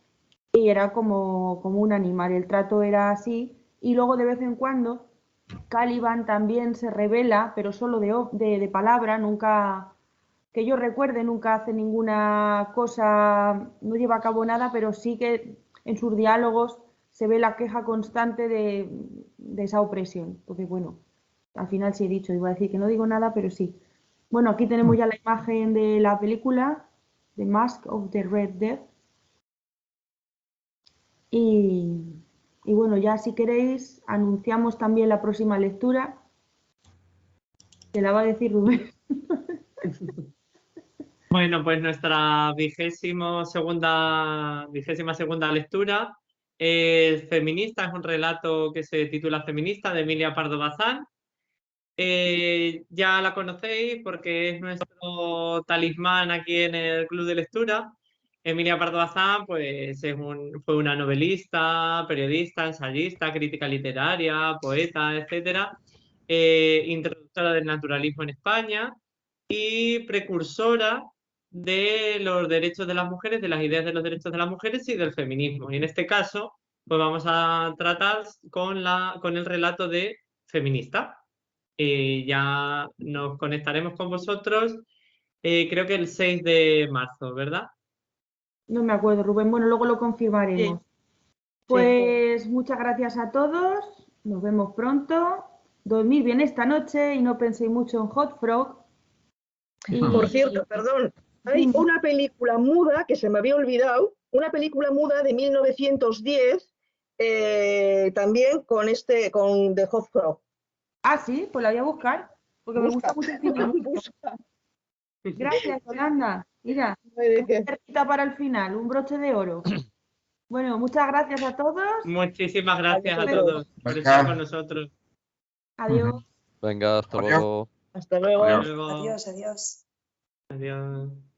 y era como un animal. El trato era así. Y luego de vez en cuando Caliban también se revela, pero solo de palabra, nunca, que yo recuerde, nunca hace ninguna cosa, no lleva a cabo nada, pero sí que en sus diálogos se ve la queja constante de esa opresión. Entonces, bueno, al final sí he dicho, iba a decir que no digo nada, pero sí. Bueno, aquí tenemos ya la imagen de la película, The Mask of the Red Death. Y, y bueno, ya si queréis, anunciamos también la próxima lectura, que la va a decir Rubén. Bueno, pues nuestra vigésima segunda lectura es Feminista, es un relato que se titula Feminista, de Emilia Pardo Bazán. Ya la conocéis porque es nuestro talismán aquí en el Club de Lectura. Emilia Pardo Bazán pues, fue una novelista, periodista, ensayista, crítica literaria, poeta, etcétera, introductora del naturalismo en España y precursora de los derechos de las mujeres, de las ideas de los derechos de las mujeres y del feminismo. Y en este caso, pues vamos a tratar con el relato de Feminista. Ya nos conectaremos con vosotros, creo que el 6 de marzo, ¿verdad? No me acuerdo, Rubén. Bueno, luego lo confirmaremos. Sí. Pues muchas gracias a todos. Nos vemos pronto. Dormid bien esta noche y no penséis mucho en Hot Frog. Por cierto, perdón, hay Dime. una película muda que se me había olvidado, una película muda de 1910, también con The Hot Frog. Ah, sí, pues la voy a buscar, porque me gusta Busca, mucho el cine. busca. Gracias, Yolanda. Mira, cerquita para el final, un broche de oro. Bueno, muchas gracias a todos. Muchísimas gracias a vosotros. todos por estar con nosotros. Adiós. Venga, hasta Adiós. luego. Hasta luego. Adiós. Luego, Adiós, adiós. adiós.